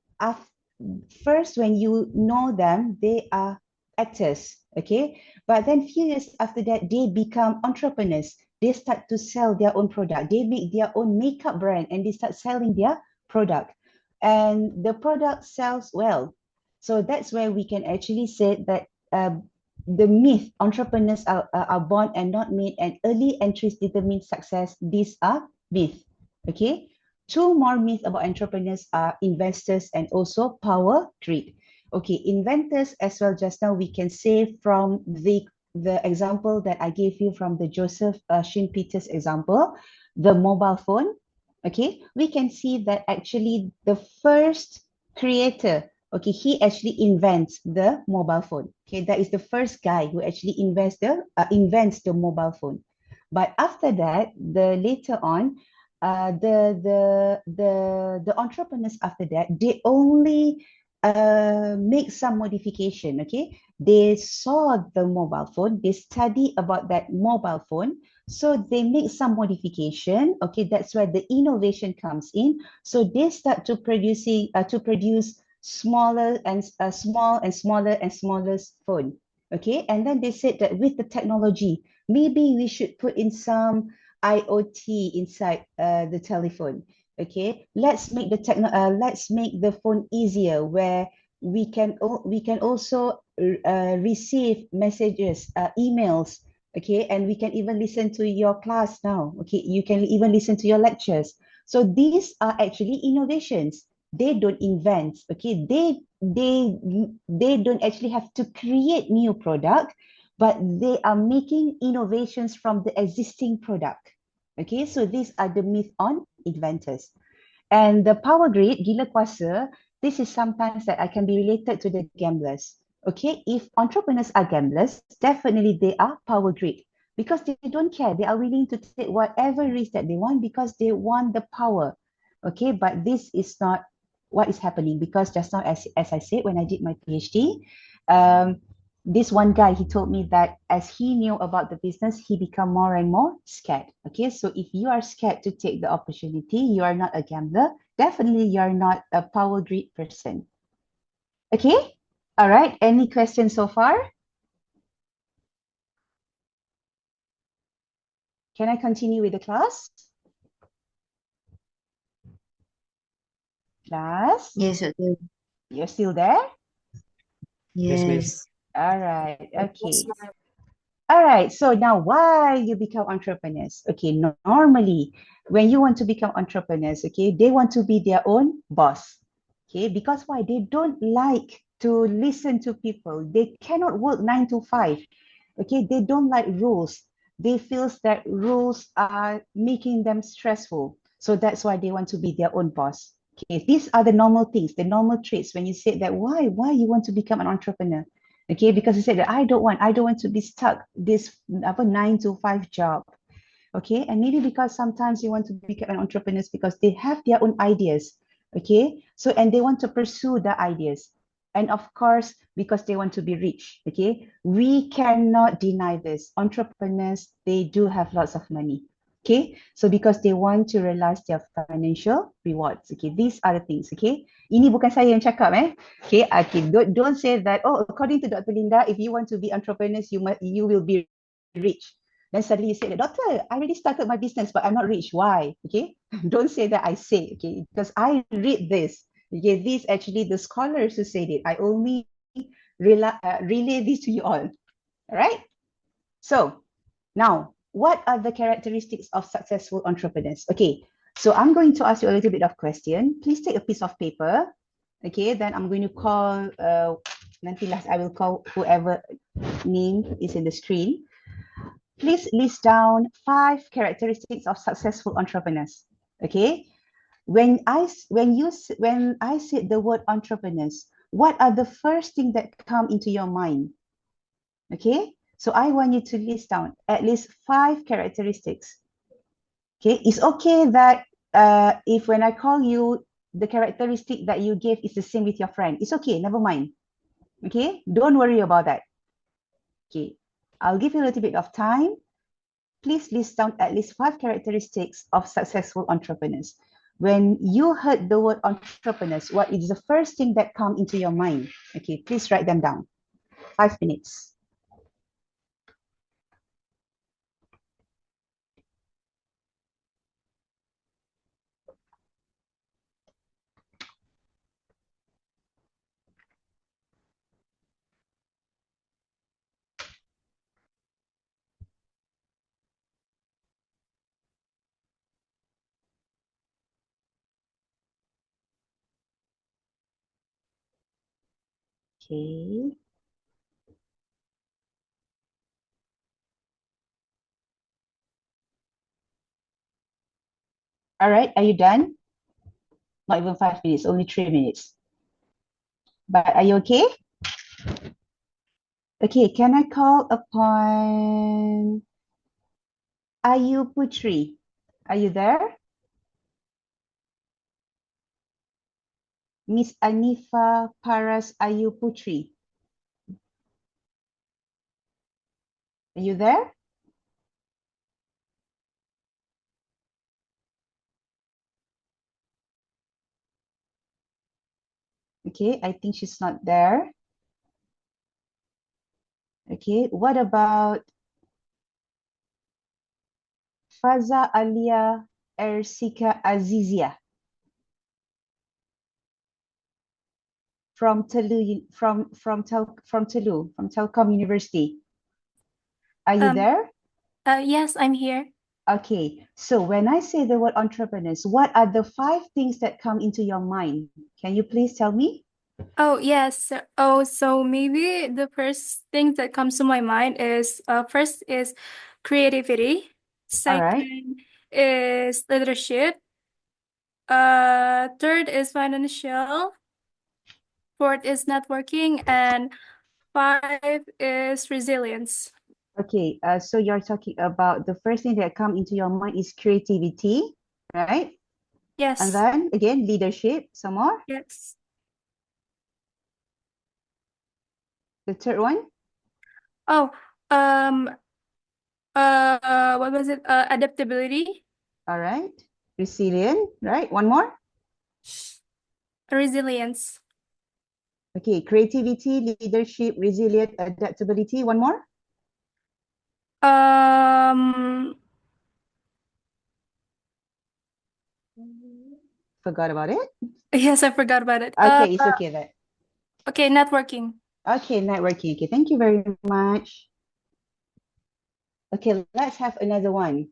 first when you know them, they are actors, okay, but then few years after that, they become entrepreneurs. They start to sell their own product. They make their own makeup brand and they start selling their product, and the product sells well. So that's where we can actually say that the myth entrepreneurs are born and not made, and early entries determine success. These are myths. Okay. Two more myths about entrepreneurs are investors and also power greed. Okay, inventors as well. Just now we can say from the example that I gave you from the Joseph Schumpeter's example, the mobile phone. Okay, we can see that actually the first creator, okay, he actually invents the mobile phone. Okay, that is the first guy who actually invents the mobile phone. But after that, later on, the entrepreneurs after that, they only make some modification. Okay, they saw the mobile phone, they study about that mobile phone, so they make some modification. Okay, that's where the innovation comes in. So they start to produce smaller and smaller phone. Okay, and then they said that with the technology, maybe we should put in some IoT inside the telephone. Okay, let's make the phone easier, where we can also receive messages, emails. Okay, and we can even listen to your class now. Okay, you can even listen to your lectures. So these are actually innovations. They don't invent. Okay, they don't actually have to create new product, but they are making innovations from the existing product. Okay, so these are the myth on inventors. And the power grid, gila kuasa, this is sometimes that I can be related to the gamblers. Okay, if entrepreneurs are gamblers, definitely they are power grid. because they don't care. They are willing to take whatever risk that they want because they want the power. Okay, but this is not what is happening, because just now, as I said, when I did my PhD, this one guy, he told me that as he knew about the business, he become more and more scared. Okay, so if you are scared to take the opportunity, you are not a gambler. Definitely, you are not a power greed person. Okay, all right. Any questions so far? Can I continue with the class? Class? Yes, okay. You're still there? Yes, miss. Yes. All right. Okay. All right. So now why you become entrepreneurs? Okay. Normally, when you want to become entrepreneurs, okay, they want to be their own boss. Okay. Because why? They don't like to listen to people. They cannot work 9 to 5. Okay. They don't like rules. They feel that rules are making them stressful. So that's why they want to be their own boss. Okay. These are the normal things, the normal traits when you say that why you want to become an entrepreneur. Okay, because you said that I don't want to be stuck this 9 to 5 job. Okay, and maybe because sometimes you want to become an entrepreneur because they have their own ideas. Okay, so and they want to pursue the ideas, and of course because they want to be rich. Okay, we cannot deny this. Entrepreneurs, they do have lots of money. Okay, so because they want to realize their financial rewards. Okay, these are the things. Okay, ini bukan saya yang cakap Okay, don't say that, oh, according to Dr. Linda, if you want to be entrepreneurs, you will be rich. Then suddenly you say, doctor, I already started my business, but I'm not rich. Why? Okay, don't say that I say, okay, because I read this. Okay, these actually the scholars who said it. I only relay this to you all. All right. So now, what are the characteristics of successful entrepreneurs? Okay, so I'm going to ask you a little bit of question. Please take a piece of paper. Okay, then I'm going to call, nanti last I will call whoever name is in the screen. Please list down 5 characteristics of successful entrepreneurs. Okay, when I said the word entrepreneurs, what are the first thing that come into your mind? Okay, so I want you to list down at least 5 characteristics. Okay, it's okay that if when I call you, the characteristic that you gave is the same with your friend. It's okay, never mind. Okay, don't worry about that. Okay, I'll give you a little bit of time. Please list down at least 5 characteristics of successful entrepreneurs. When you heard the word entrepreneurs, what is the first thing that come into your mind? Okay, please write them down. 5 minutes. Okay. All right, are you done? Not even 5 minutes, only 3 minutes. But are you okay? Okay, can I call upon Ayu Putri? Are you there? Miss Anifa Paras Ayu Putri. Are you there? Okay, I think she's not there. Okay, what about Faza Alia Ersika Azizia from Telkom University? Are you there? Yes, I'm here. Okay, so when I say the word entrepreneurs, what are the 5 things that come into your mind? Can you please tell me? Oh, yes. So maybe the first thing that comes to my mind is first is creativity. All right. Second is leadership. Third is financial. Fourth is networking, and 5 is resilience. Okay, so you're talking about the first thing that come into your mind is creativity, right? And Yes. then again, leadership, some more. Yes. The third one, Oh, what was it? Adaptability, all right. Resilient, right? One more. resilience, Okay, creativity, leadership, resilient, adaptability. One more. um, Forgot about it. yes, I forgot about it. Okay, it's okay then. Okay, networking. Okay, networking. Okay, thank you very much. Okay, let's have another one.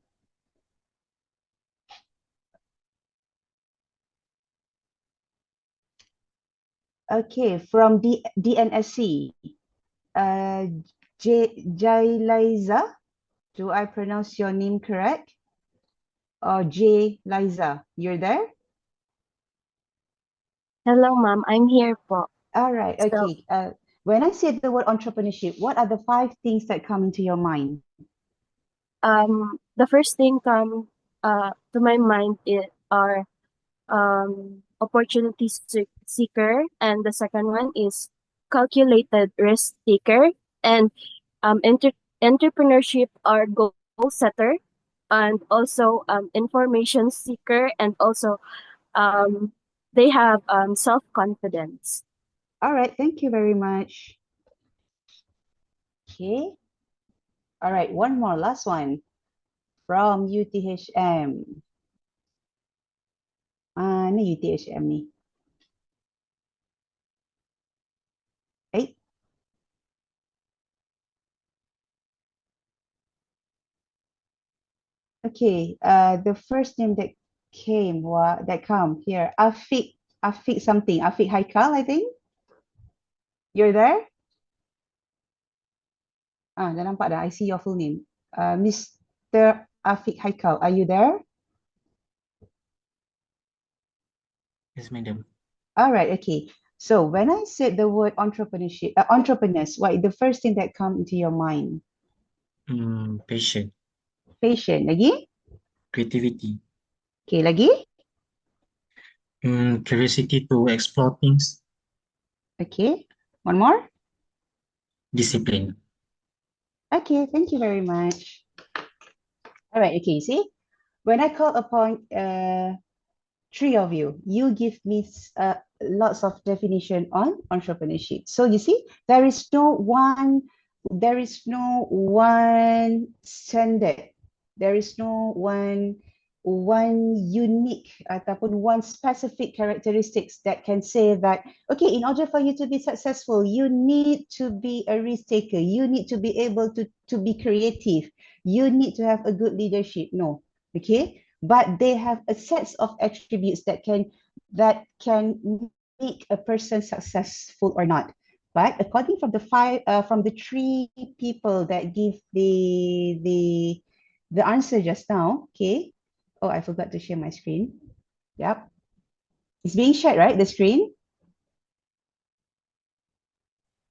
Okay, from DNSC, Liza. Do I pronounce your name correct? Or J Liza, you're there? Hello, ma'am. I'm here po. All right, So, okay. When I say the word entrepreneurship, what are the 5 things that come into your mind? the first thing come to my mind are opportunity seeker, and the second one is calculated risk taker, and entrepreneurship are goal setter, and also information seeker, and also um, they have self confidence. All right, thank you very much. Okay. All right, one more, last one from UTHM. Ni UTHM ni. Eh? Okay, the first name that come here, Afiq something, Afiq Haikal, I think. You're there? Dah nampak dah. I see your full name. Mr. Afiq Haikal, are you there? Yes, madam. All right, okay. So when I said the word entrepreneurship, entrepreneurs, what the first thing that come into your mind? Passion, Passion. Lagi? creativity, Okay, lagi? curiosity to explore things, Okay. One more? discipline. Okay, thank you very much. All right, okay, see? When I call upon 3 of you, you give me lots of definition on entrepreneurship. So you see, there is no one standard. There is no one unique ataupun one specific characteristics that can say that, okay, in order for you to be successful, you need to be a risk taker. You need to be able to be creative. You need to have a good leadership. No, okay? But they have a set of attributes that can make a person successful or not. But according from the 3 people that give the answer just now, okay. Oh, I forgot to share my screen. Yep, it's being shared, right? The screen.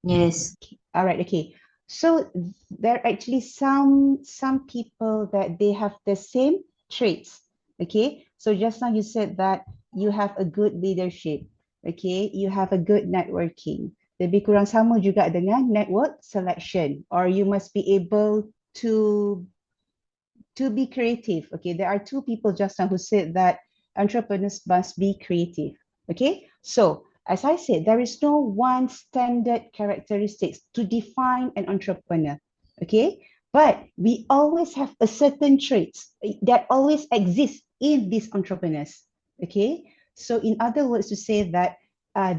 Yes. All right, okay. So there are actually some people that they have the same traits. Okay. So just now you said that you have a good leadership. Okay, you have a good networking. Lebih kurang sama juga dengan network selection, or you must be able to be creative. Okay, there are 2 people just now who said that entrepreneurs must be creative. Okay, so as I said, there is no one standard characteristics to define an entrepreneur. Okay, but we always have a certain traits that always exist in these entrepreneurs. Okay, so in other words, to say that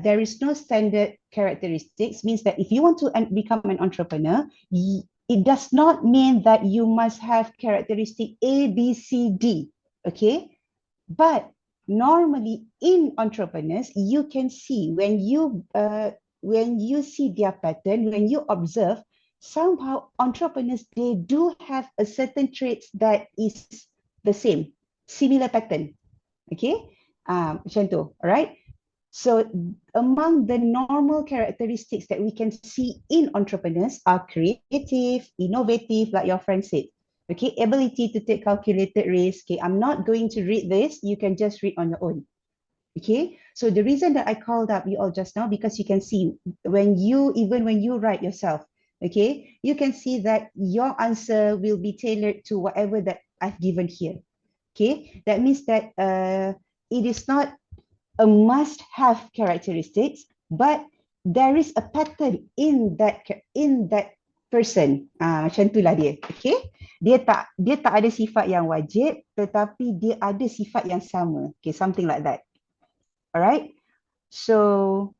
there is no standard characteristics means that if you want to become an entrepreneur, it does not mean that you must have characteristic A, B, C, D, okay? But normally in entrepreneurs, you can see when you see their pattern, when you observe, somehow entrepreneurs, they do have a certain traits that is the same, similar pattern, okay? Macam tu, alright? So among the normal characteristics that we can see in entrepreneurs are creative, innovative, like your friend said. Okay, ability to take calculated risk. Okay, I'm not going to read this. You can just read on your own. Okay, so the reason that I called up you all just now, because you can see even when you write yourself, okay, you can see that your answer will be tailored to whatever that I've given here. Okay, that means that it is not a must-have characteristics, but there is a pattern in that person. Macam itulah dia. Okay, dia tak ada sifat yang wajib, tetapi dia ada sifat yang sama. Okay, something like that. Alright, so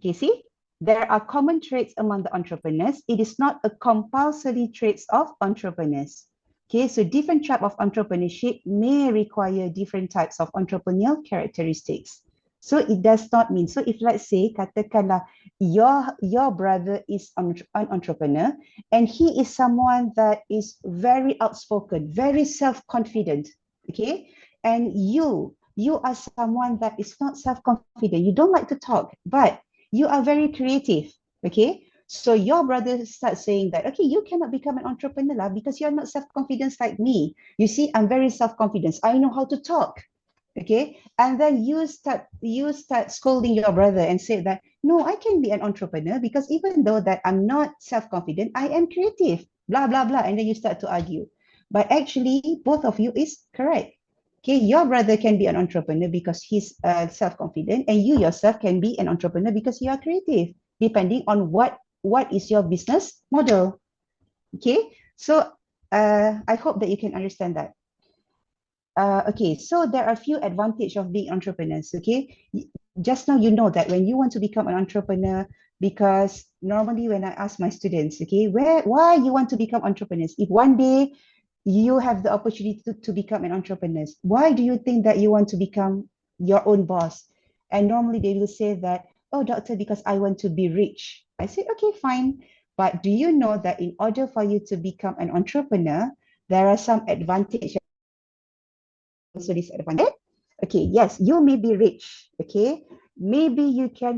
okay, see, there are common traits among the entrepreneurs. It is not a compulsory traits of entrepreneurs. Okay, so different type of entrepreneurship may require different types of entrepreneurial characteristics. So it does not mean, so if let's say, katakanlah your brother is an entrepreneur and he is someone that is very outspoken, very self-confident, okay? And you are someone that is not self-confident, you don't like to talk, but you are very creative, okay? So your brother starts saying that, okay, you cannot become an entrepreneur because you're not self-confident like me. You see, I'm very self-confident. I know how to talk, okay? And then you start scolding your brother and say that, no, I can be an entrepreneur because even though that I'm not self-confident, I am creative, blah, blah, blah. And then you start to argue. But actually, both of you is correct. Okay, your brother can be an entrepreneur because he's self-confident, and you yourself can be an entrepreneur because you are creative, depending on what is your business model. Okay, so I hope that you can understand that. Okay, so there are a few advantages of being entrepreneurs. Okay, just now you know that when you want to become an entrepreneur, because normally when I ask my students, okay, why you want to become entrepreneurs? If one day you have the opportunity to become an entrepreneur, why do you think that you want to become your own boss? And normally they will say that, oh, doctor, because I want to be rich. I say, okay, fine. But do you know that in order for you to become an entrepreneur, there are some advantages, also disadvantage? Okay, yes, you may be rich, okay? Maybe you can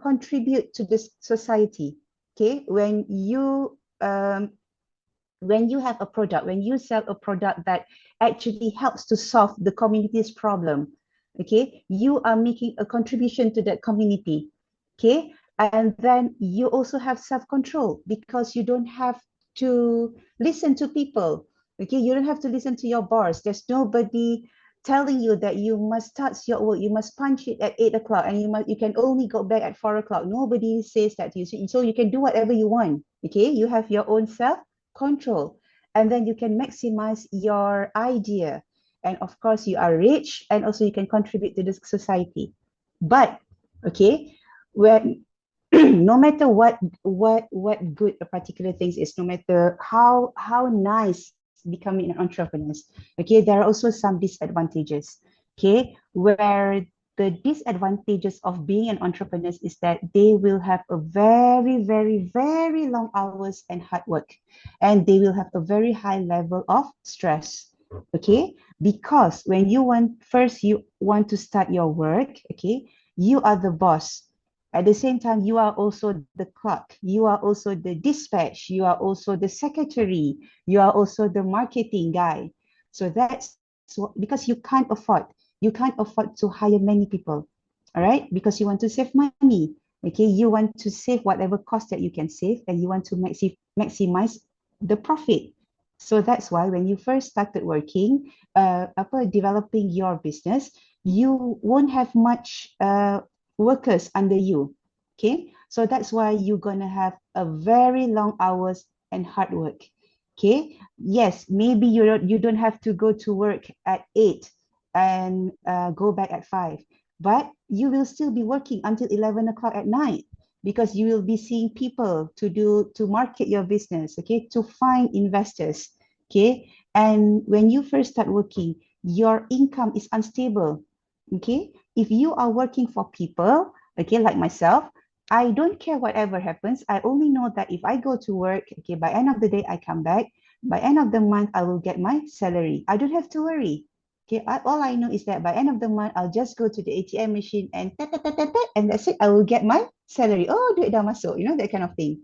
contribute to this society, okay? When you have a product, when you sell a product that actually helps to solve the community's problem, okay, you are making a contribution to that community, okay? And then you also have self-control because you don't have to listen to people, okay? You don't have to listen to your boss. There's nobody telling you that you must start your work, you must punch it at 8 o'clock and you can only go back at 4 o'clock. Nobody says that to you. So you can do whatever you want, okay? You have your own self-control, and then you can maximize your idea. And of course, you are rich, and also you can contribute to the society. But okay, when no matter what good a particular thing is, no matter how nice becoming an entrepreneur, okay, there are also some disadvantages, okay, where the disadvantages of being an entrepreneur is that they will have a very, very, very long hours and hard work, and they will have a very high level of stress, okay, because when you want to start your work, okay, you are the boss. At the same time, you are also the clerk, you are also the dispatch, you are also the secretary, you are also the marketing guy. So that's because you can't afford to hire many people, all right? Because you want to save money, okay? You want to save whatever cost that you can save, and you want to maximize the profit. So that's why when you first started working, developing your business, you won't have much workers under you, okay? So that's why you're gonna have a very long hours and hard work, okay? Yes, maybe you don't have to go to work at 8 and go back at 5, but you will still be working until 11 o'clock at night, because you will be seeing people to market your business, okay, to find investors, okay? And when you first start working, your income is unstable, okay? If you are working for people, okay, like myself, I don't care whatever happens. I only know that if I go to work, okay, by end of the day, I come back. By end of the month, I will get my salary. I don't have to worry, Okay, all I know is that by end of the month, I'll just go to the ATM machine and and that's it. I will get my salary. Oh, duit dah masuk, that kind of thing.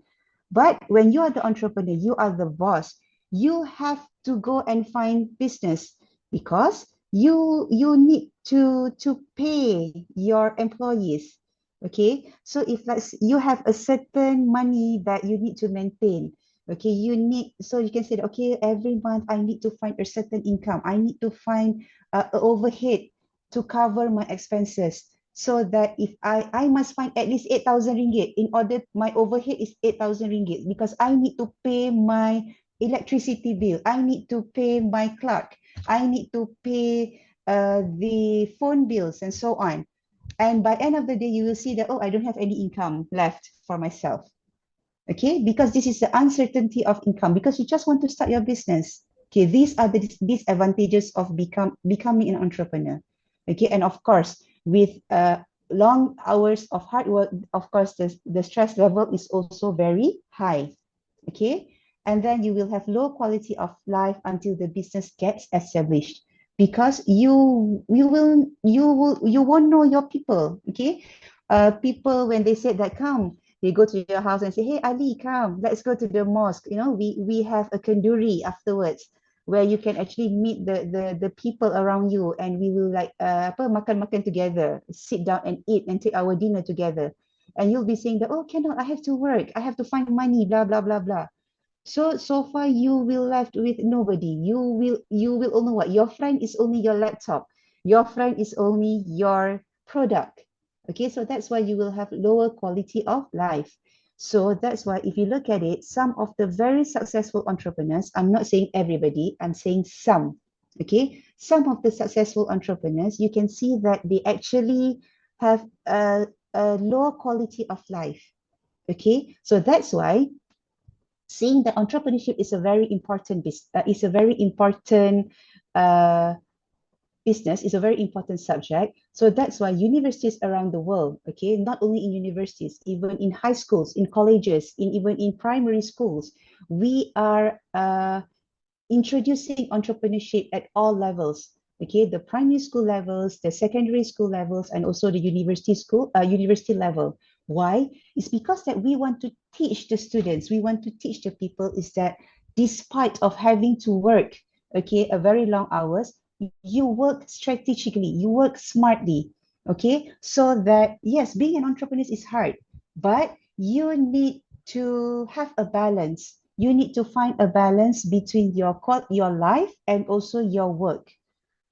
But when you are the entrepreneur, you are the boss. You have to go and find business because you need to pay your employees. Okay, so if you have a certain money that you need to maintain. Okay, so you can say that, okay, every month I need to find a certain income. I need to find overhead to cover my expenses, so that if I must find at least 8,000 ringgit in order my overhead is 8,000 ringgit because I need to pay my electricity bill. I need to pay my clerk. I need to pay the phone bills and so on. And by end of the day, you will see that, oh, I don't have any income left for myself. Okay, because this is the uncertainty of income, because you just want to start your business. Okay, these are the disadvantages of becoming an entrepreneur. Okay, and of course, with long hours of hard work, of course, the stress level is also very high. Okay, and then you will have low quality of life until the business gets established, because you won't know your people. Okay, people, when they said that, come, they go to your house and say, hey Ali, come, let's go to the mosque. We have a kanduri afterwards where you can actually meet the people around you, and we will makan together, sit down and eat and take our dinner together. And you'll be saying that, oh, cannot, I have to work, I have to find money, blah blah blah blah. So far you will left with nobody. You will only what? Your friend is only your laptop. Your friend is only your product. Okay, so that's why you will have lower quality of life. So that's why if you look at it, some of the very successful entrepreneurs, I'm not saying everybody, I'm saying some. Okay, some of the successful entrepreneurs, you can see that they actually have a lower quality of life. Okay, so that's why seeing that entrepreneurship is a very important business, is a very important subject. So that's why universities around the world, okay, not only in universities, even in high schools, in colleges, even in primary schools, we are introducing entrepreneurship at all levels. Okay, the primary school levels, the secondary school levels, and also the university level. Why? It's because that we want to teach the students, we want to teach the people is that despite of having to work, okay, a very long hours, you work strategically, you work smartly, okay, so that yes, being an entrepreneur is hard, but you need to have a balance. You need to find a balance between your life and also your work.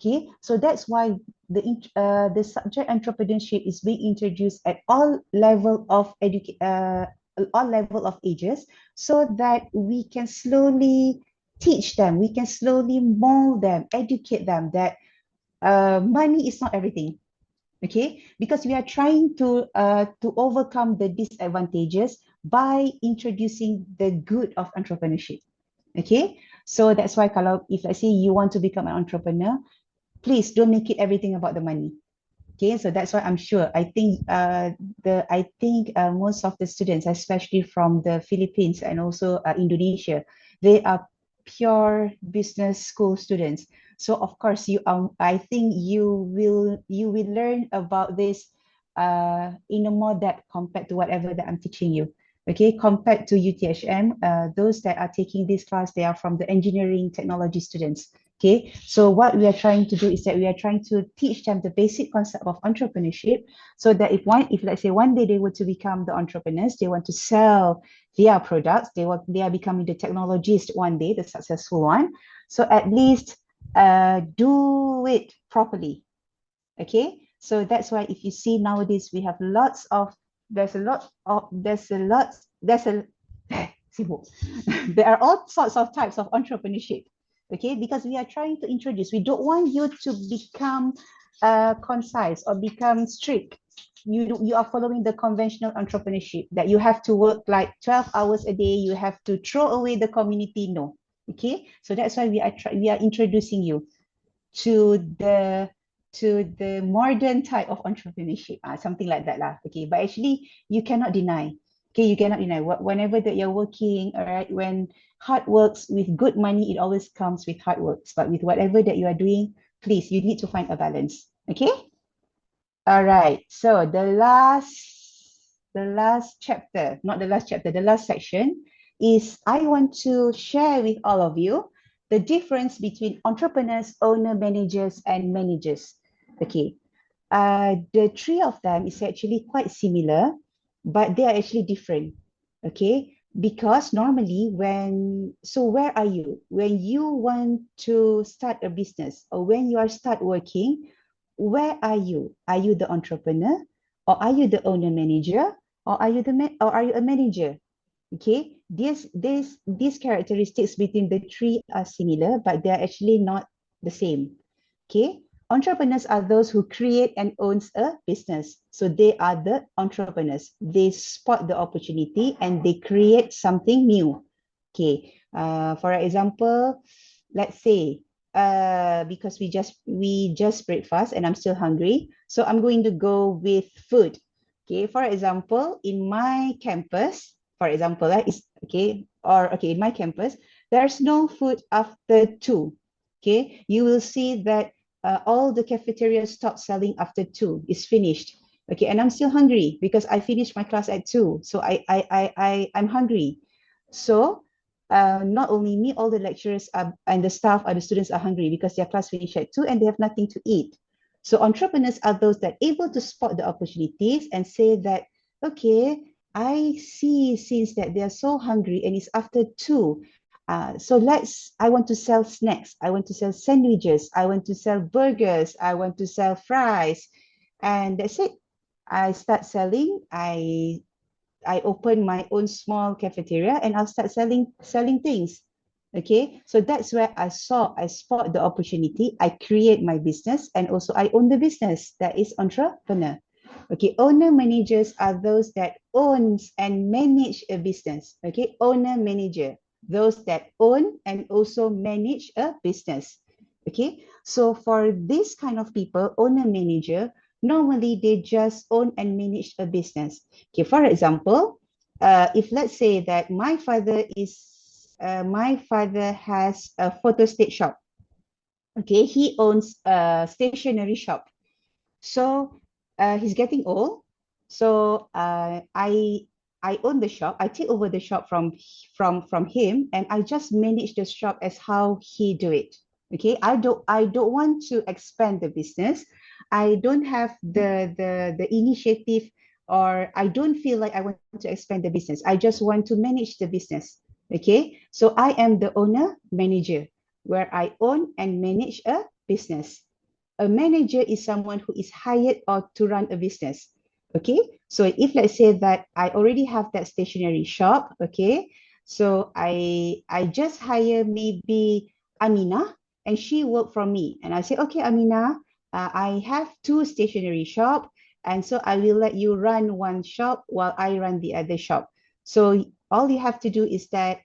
Okay, so that's why the subject entrepreneurship is being introduced at all level of ages, so that we can slowly teach them, we can slowly mold them, educate them that money is not everything. Okay, because we are trying to overcome the disadvantages by introducing the good of entrepreneurship. Okay, so that's why kalau if let's say you want to become an entrepreneur, please don't make it everything about the money. Okay, so that's why I'm sure most of the students, especially from the Philippines and also Indonesia, they are pure business school students. So of course I think you will learn about this in a more depth compared to whatever that I'm teaching you. Okay, compared to UTHM, those that are taking this class, they are from the engineering technology students. Okay, so what we are trying to do is that we are trying to teach them the basic concept of entrepreneurship, so that if let's say one day they were to become the entrepreneurs, they want to sell their products, they are becoming the technologist one day, the successful one. So at least do it properly. Okay, so that's why if you see nowadays we have there are all sorts of types of entrepreneurship. Okay, because we are trying to introduce, we don't want you to become concise or become strict. You are following the conventional entrepreneurship that you have to work like 12 hours a day, you have to throw away the community. No. Okay, so that's why we are introducing you to the modern type of entrepreneurship, something like that lah. Okay, but actually you cannot deny. Okay, you cannot deny whenever that you're working, all right, when hard works with good money, it always comes with hard works. But with whatever that you are doing, please, you need to find a balance. Okay? All right. So the last chapter, not the last chapter, the last section is I want to share with all of you the difference between entrepreneurs, owner, managers, and managers. Okay. The three of them is actually quite similar, but they are actually different. Okay. Because normally where are you? When you want to start a business or when you are start working, where are you? Are you the entrepreneur or are you the owner manager or are you a manager? Okay, these characteristics between the three are similar, but they are actually not the same. Okay, entrepreneurs are those who create and owns a business. So they are the entrepreneurs. They spot the opportunity and they create something new. Okay, for example, let's say because we just breakfast and I'm still hungry, so I'm going to go with food. Okay, for example, in my campus, for example, in my campus, there's no food after 2. Okay, you will see that all the cafeterias stop selling after 2. It's finished. Okay, and I'm still hungry because I finished my class at 2. So I'm hungry. So not only me, all the lecturers and the staff the students are hungry because their class finished at 2 and they have nothing to eat. So entrepreneurs are those that are able to spot the opportunities and say that, okay, I see since that they are so hungry and it's after 2. So I want to sell snacks. I want to sell sandwiches. I want to sell burgers. I want to sell fries. And that's it. I start selling. I open my own small cafeteria and I'll start selling things. Okay, so that's where I spot the opportunity. I create my business and also I own the business. That is entrepreneur. Okay, owner managers are those that owns and manage a business. Okay, owner manager, those that own and also manage a business. Okay, so for this kind of people, owner manager, normally they just own and manage a business. Okay, for example, if let's say that my father has a photo state shop. Okay, he owns a stationery shop. So he's getting old. So I own the shop. I take over the shop from him, and I just manage the shop as how he do it. Okay, I don't want to expand the business. I don't have the initiative, or I don't feel like I want to expand the business. I just want to manage the business. Okay, so I am the owner manager, where I own and manage a business. A manager is someone who is hired or to run a business. Okay, so if let's say that I already have that stationery shop, okay, so I just hire maybe Amina and she work for me, and I say, okay, Amina, I have 2 stationery shop, and so I will let you run one shop while I run the other shop. So all you have to do is that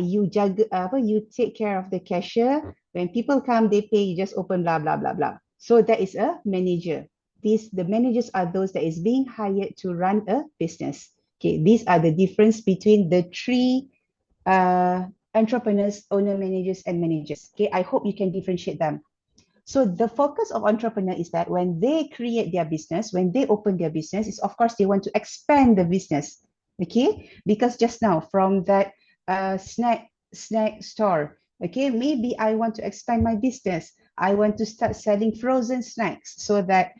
you take care of the cashier. When people come, they pay, you just open blah blah blah blah. So that is a manager. The managers are those that is being hired to run a business. Okay, these are the difference between the 3 entrepreneurs, owner managers, and managers. Okay, I hope you can differentiate them. So the focus of entrepreneur is that when they create their business, when they open their business, is of course they want to expand the business. Okay, because just now from that snack store, okay, maybe I want to expand my business. I want to start selling frozen snacks so that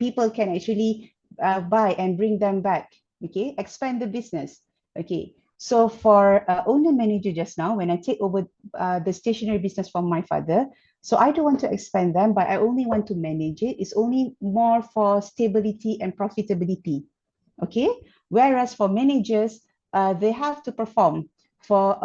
people can actually buy and bring them back. Okay, expand the business. Okay, so for owner manager just now, when I take over the stationery business from my father, so I don't want to expand them, but I only want to manage it. It's only more for stability and profitability. Okay, whereas for managers, they have to perform for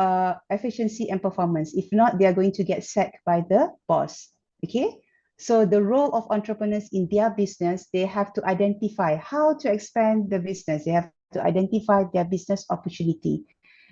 efficiency and performance. If not, they are going to get sacked by the boss. Okay, so the role of entrepreneurs in their business, they have to identify how to expand the business. They have to identify their business opportunity,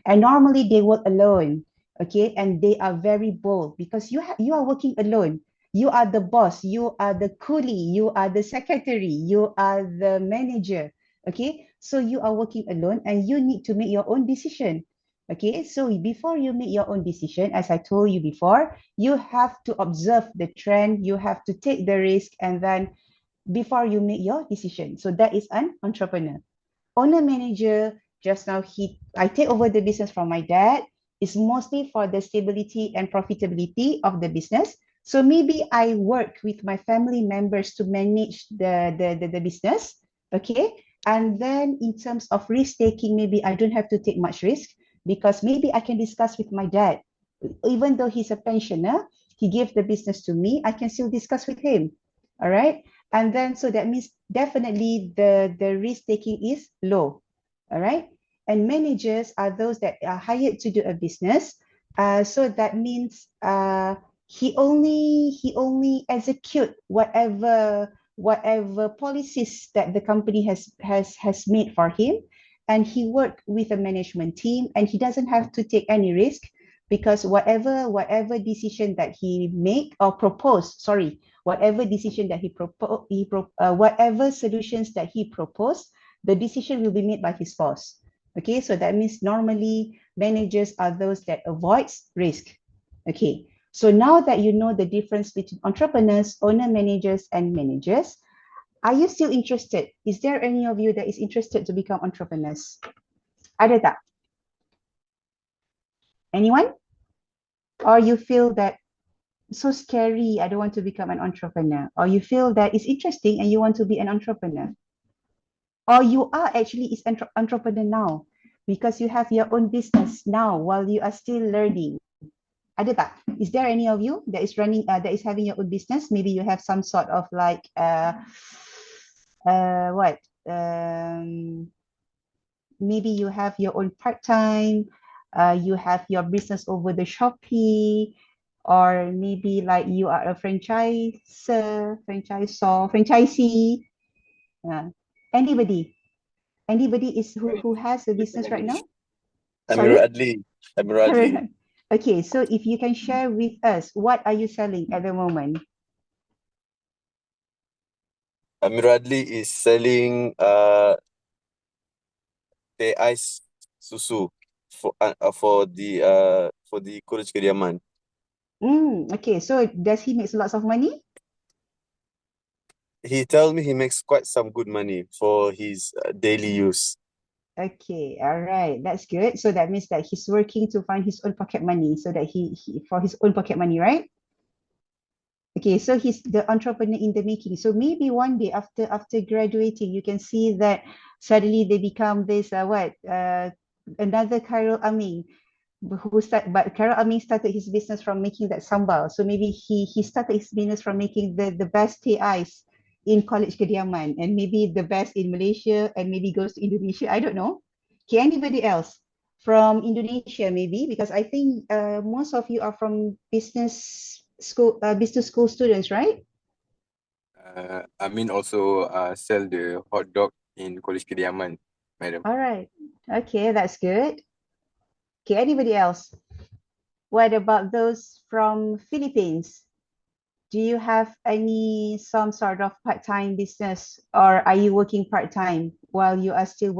and normally they work alone. Okay, and they are very bold because you are working alone. You are the boss, you are the coolie, you are the secretary, you are the manager. Okay, so you are working alone and you need to make your own decision. Okay, so before you make your own decision, as I told you before, you have to observe the trend, you have to take the risk, and then before you make your decision. So that is an entrepreneur. Owner manager, just now I take over the business from my dad. It's mostly for the stability and profitability of the business. So maybe I work with my family members to manage the business. Okay. And then in terms of risk taking, maybe I don't have to take much risk because maybe I can discuss with my dad. Even though he's a pensioner, he gave the business to me, I can still discuss with him. All right. And then, so that means definitely the risk taking is low. All right. And managers are those that are hired to do a business. So that means he only execute whatever policies that the company has made for him, and he work with a management team, and he doesn't have to take any risk because whatever decision that he make or propose, sorry, whatever decision that whatever solutions that he proposed, the decision will be made by his boss. Okay, so that means normally managers are those that avoids risk. Okay, so now that you know the difference between entrepreneurs, owner managers, and managers, are you still interested? Is there any of you that is interested to become entrepreneurs? Ada tak? Anyone? Or you feel that so scary, I don't want to become an entrepreneur? Or you feel that it's interesting and you want to be an entrepreneur? Or you are actually is entrepreneur now because you have your own business now while you are still learning? Ada tak? Is there any of you that is running, that is having your own business? Maybe you have some sort of like, what? Maybe you have your own part-time, you have your business over the Shopee, or maybe like you are a franchisor, franchisee. Anybody is who has a business right now? Amirul Sorry? Adli. Amirul Adli. Okay, so if you can share with us, what are you selling at the moment? Amirul Adli is selling teh ais susu for the kurus kediaman. Okay, so does he make lots of money? He tells me he makes quite some good money for his daily use. Okay, all right, that's good. So that means that he's working to find his own pocket money, so that he for his own pocket money, right? Okay, so he's the entrepreneur in the making. So maybe one day after graduating, you can see that suddenly they become this another Khairul Amin, but Khairul Amin started his business from making that sambal. So maybe he started his business from making the best teh ais in College Kediaman, and maybe the best in Malaysia, and maybe goes to Indonesia. I don't know. Okay, anybody else from Indonesia maybe? Because I think most of you are from business school students, right? Amin also sell the hot dog in College Kediaman, madam. All right. Okay, that's good. Okay, anybody else? What about those from Philippines? Do you have some sort of part-time business, or are you working part-time while you are still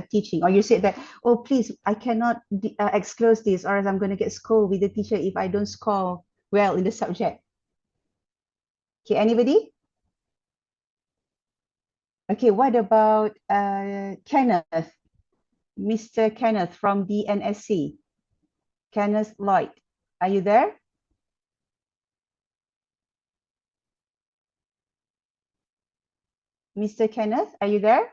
teaching? Or you said that, oh, please, I cannot exclose this, or else I'm going to get scolded with the teacher if I don't score well in the subject. Okay, anybody? Okay, what about Kenneth? Mr. Kenneth from the NSC. Kenneth Lloyd, are you there? Mr. Kenneth, are you there?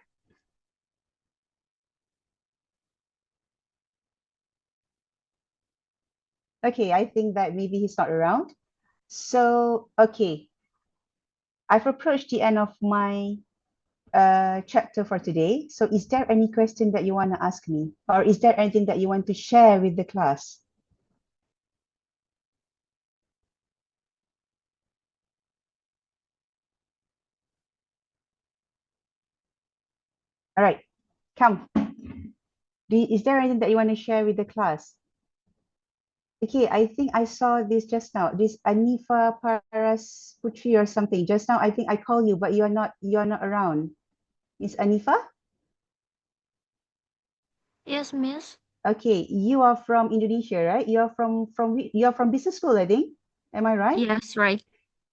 Okay, I think that maybe he's not around. So, okay, I've approached the end of my chapter for today. So is there any question that you want to ask me? Or is there anything that you want to share with the class? All right, come. Is there anything that you want to share with the class? Okay, I think I saw this just now. This Anifa Paras Putri or something. Just now, I think I called you, but you're not around. Miss Anifa? Yes, Miss. Okay, you are from Indonesia, right? You are from business school, I think. Am I right? Yes, right.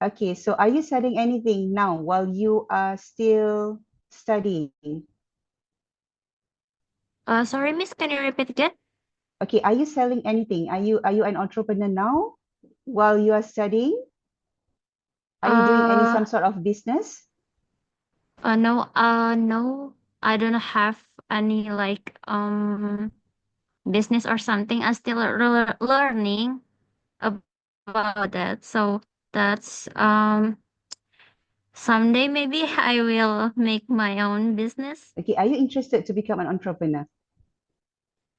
Okay, so are you selling anything now while you are still studying? Sorry, miss, can you repeat again? Okay, are you selling anything? Are you an entrepreneur now while you are studying? Are you doing any some sort of business? No, no, I don't have any like business or something. I'm still learning about that. So that's someday maybe I will make my own business. Okay, are you interested to become an entrepreneur?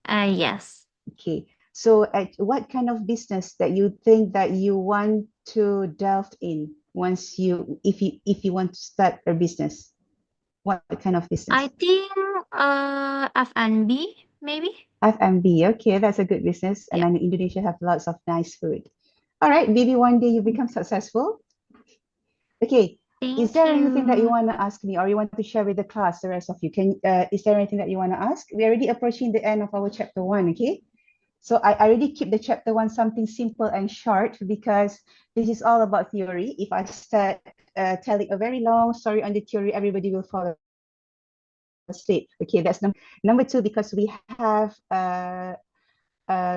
Yes. Okay, so what kind of business that you think that you want to delve in once if you want to start a business? What kind of business? I think F&B maybe. F&B, okay, that's a good business. And then Indonesia have lots of nice food. All right, maybe one day you become successful. Okay, is Thank there anything that you you. want to ask me or you want to share with the class, the rest of you? Is there anything that you want to ask? We're already approaching the end of our chapter 1, okay? So I already keep the chapter 1 something simple and short because this is all about theory. If I start telling a very long story on the theory, everybody will fall asleep. Okay, that's number 2, because we have a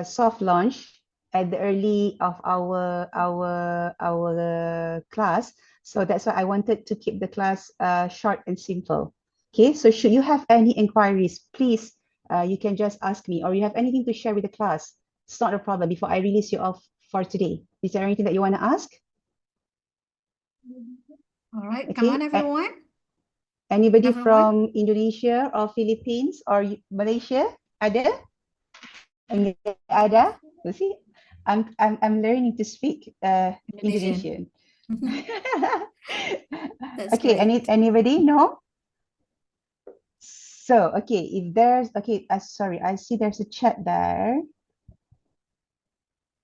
soft launch at the early of our class. So that's why I wanted to keep the class short and simple. Okay, so should you have any inquiries, please, you can just ask me, or you have anything to share with the class. It's not a problem before I release you off for today. Is there anything that you want to ask? All right, Okay. come on, everyone. Anybody Everyone? from Indonesia or Philippines or Malaysia? Ada? Enggak ada? You see, I'm learning to speak Indonesian. That's Okay, great. anybody? No? So, okay, if there's, okay, sorry, I see there's a chat there.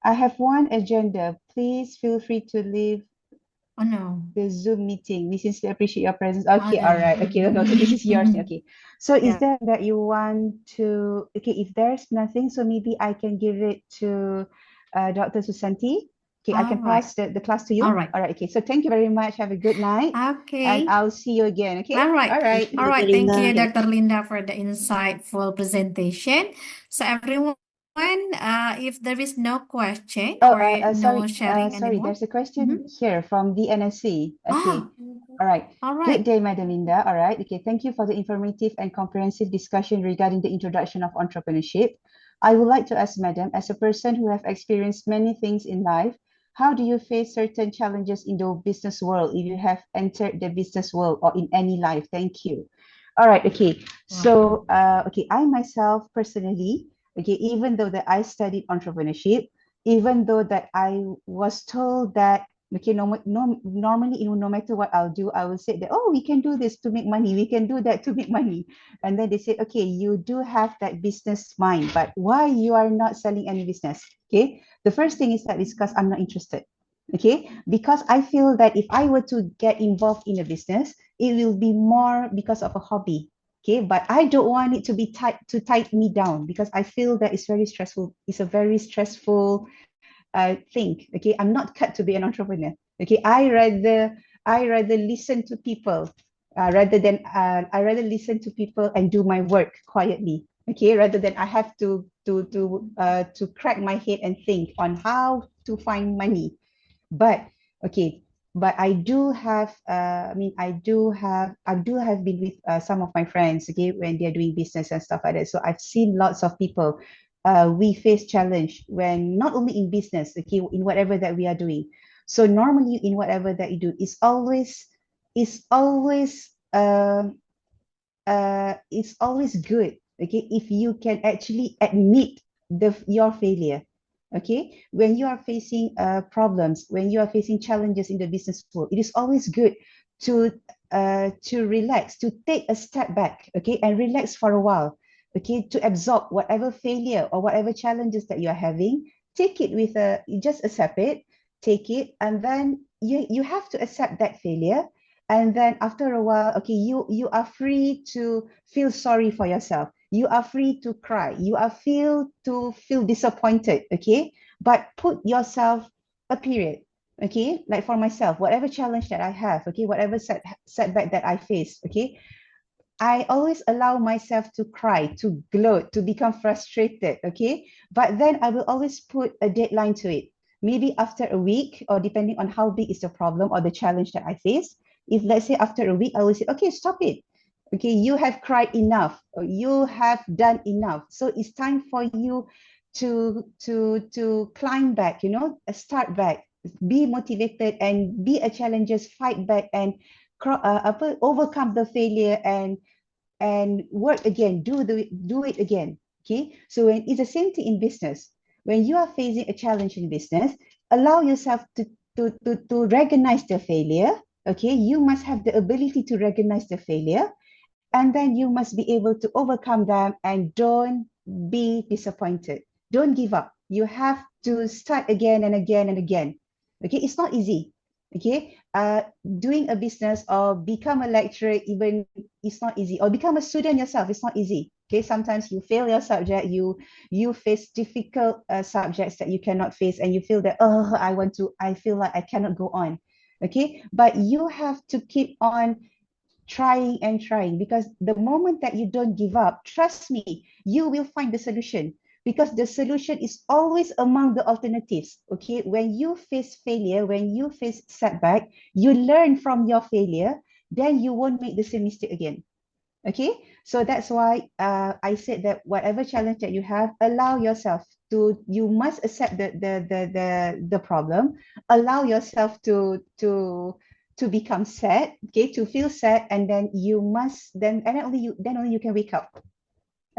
I have one agenda. Please feel free to leave Oh no. the Zoom meeting. We sincerely appreciate your presence. Okay, Okay. all right. Okay, okay, this is yours. Okay. So is Yeah. there that you want to, okay, if there's nothing, so maybe I can give it to Dr. Susanti. Okay, I can All right. pass the class to you. All right. All right, okay. So thank you very much. Have a good night. Okay. And I'll see you again, okay? All right. All right. All right. Thank you, Dr. Linda, for the insightful presentation. So everyone, if there is no question Oh, or no sharing sorry. anymore. There's a question here from the NSC. Okay. All right. All Good right. day, Madam Linda. All right. Okay. Thank you for the informative and comprehensive discussion regarding the introduction of entrepreneurship. I would like to ask Madam, as a person who have experienced many things in life, how do you face certain challenges in the business world if you have entered the business world or in any life? Thank you. All right. Okay. So, okay, I myself personally, okay, even though that I studied entrepreneurship, even though that I was told that, okay, normally, no matter what I'll do, I will say that, oh, we can do this to make money, we can do that to make money. And then they said, okay, you do have that business mind, but why you are not selling any business? Okay, the first thing is that it's because I'm not interested. Okay, because I feel that if I were to get involved in a business, it will be more because of a hobby. Okay, but I don't want it to be tie me down because I feel that it's very stressful. It's a very stressful thing. Okay, I'm not cut to be an entrepreneur. Okay, I rather listen to people I rather listen to people and do my work quietly. Okay, rather than I have to crack my head and think on how to find money. But okay, but I do have I do have been with some of my friends, okay, when they're doing business and stuff like that. So I've seen lots of people, we face challenge when not only in business, okay, in whatever that we are doing. So normally in whatever that you do, it's always it's always good, okay, if you can actually admit your failure. Okay, when you are facing problems, when you are facing challenges in the business world, it is always good to relax, to take a step back, okay, and relax for a while, okay, to absorb whatever failure or whatever challenges that you are having. Take it with you just accept it, take it, and then you have to accept that failure. And then after a while, okay, you are free to feel sorry for yourself. You are free to cry. You are feel to feel disappointed, okay? But put yourself a period, okay? Like for myself, whatever challenge that I have, okay, whatever setback that I face, okay, I always allow myself to cry, to gloat, to become frustrated, okay? But then I will always put a deadline to it. Maybe after a week, or depending on how big is the problem or the challenge that I face. If let's say after a week, I will say, okay, stop it. Okay, you have cried enough, or you have done enough. So it's time for you to climb back, you know, start back, be motivated and be a challenger, fight back and overcome the failure and work again, do it again. Okay, so when it's the same thing in business, when you are facing a challenge in business, allow yourself to recognize the failure. Okay, you must have the ability to recognize the failure, and then you must be able to overcome them and don't be disappointed. Don't give up. You have to start again and again and again. Okay, it's not easy. Okay, doing a business or become a lecturer, even it's not easy, or become a student yourself, it's not easy. Okay, sometimes you fail your subject, you face difficult subjects that you cannot face, and you feel that, oh, I feel like I cannot go on. Okay, but you have to keep on trying and trying, because the moment that you don't give up, trust me, you will find the solution, because the solution is always among the alternatives. Okay, when you face failure, when you face setback, you learn from your failure, then you won't make the same mistake again. Okay, so that's why I said that whatever challenge that you have, allow yourself to, you must accept the problem, allow yourself to become sad, okay, to feel sad, and then you must then only you can wake up.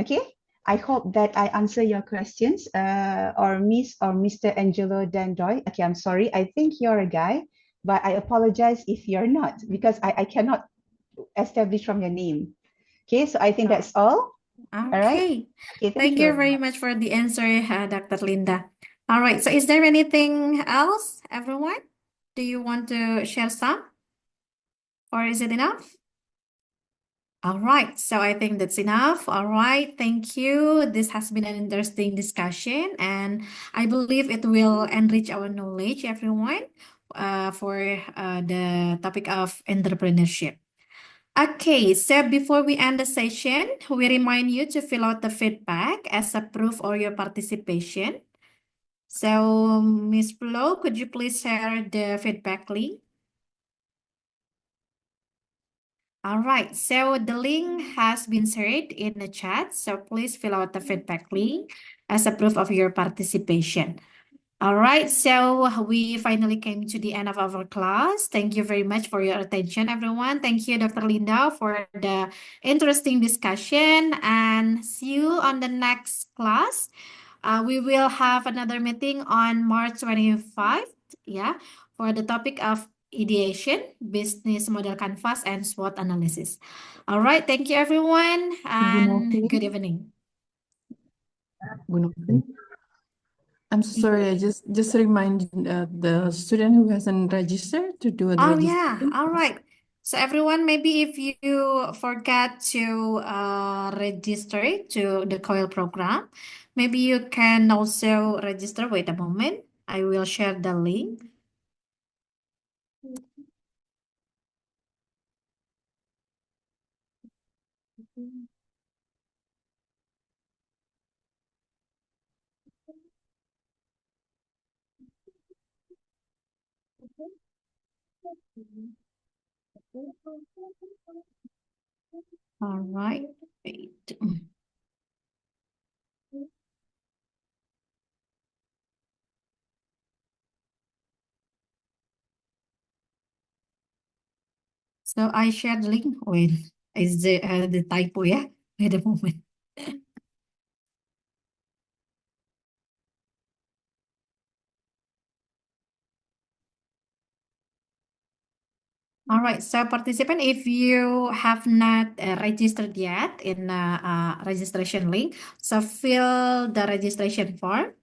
Okay, I hope that I answer your questions, or Miss or Mr. Angelo Dandoy. Okay, I'm sorry, I think you're a guy, but I apologize if you're not, because I cannot establish from your name. Okay, so I think that's all. All right. Okay. Okay, Thank you very much for the answer, Dr. Linda. All right. So is there anything else, everyone? Do you want to share some? Or is it enough? All right. So I think that's enough. All right. Thank you. This has been an interesting discussion, and I believe it will enrich our knowledge, everyone, for the topic of entrepreneurship. Okay, so before we end the session, we remind you to fill out the feedback as a proof of your participation. So, Miss Flo, could you please share the feedback link? All right, so the link has been shared in the chat, so please fill out the feedback link as a proof of your participation. All right, so we finally came to the end of our class. Thank you very much for your attention, everyone. Thank you, Dr. Linda, for the interesting discussion, and see you on the next class. We will have another meeting on March 25th, yeah, for the topic of ideation, business model canvas, and SWOT analysis. All right, thank you, everyone, and good evening. I'm so sorry. I just remind the student who hasn't registered to do the Oh, registration. yeah. All right. So everyone, maybe if you forgot to register to the COIL program, maybe you can also register. Wait a moment. I will share the link. All right. Wait. So I shared the link. Wait, is the typo, yeah? Wait a moment. All right, so participant, if you have not registered yet in registration link, so fill the registration form.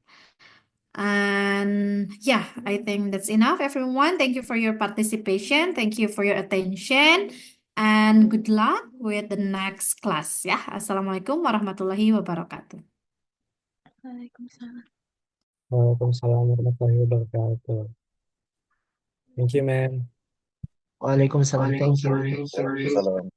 And yeah, I think that's enough, everyone. Thank you for your participation. Thank you for your attention. And good luck with the next class ya. Assalamualaikum warahmatullahi wabarakatuh. Waalaikumsalam. Waalaikumsalam warahmatullahi wabarakatuh. Thank you, ma'am. Waalaikumsalam. Thank you. Waalaikumsalam.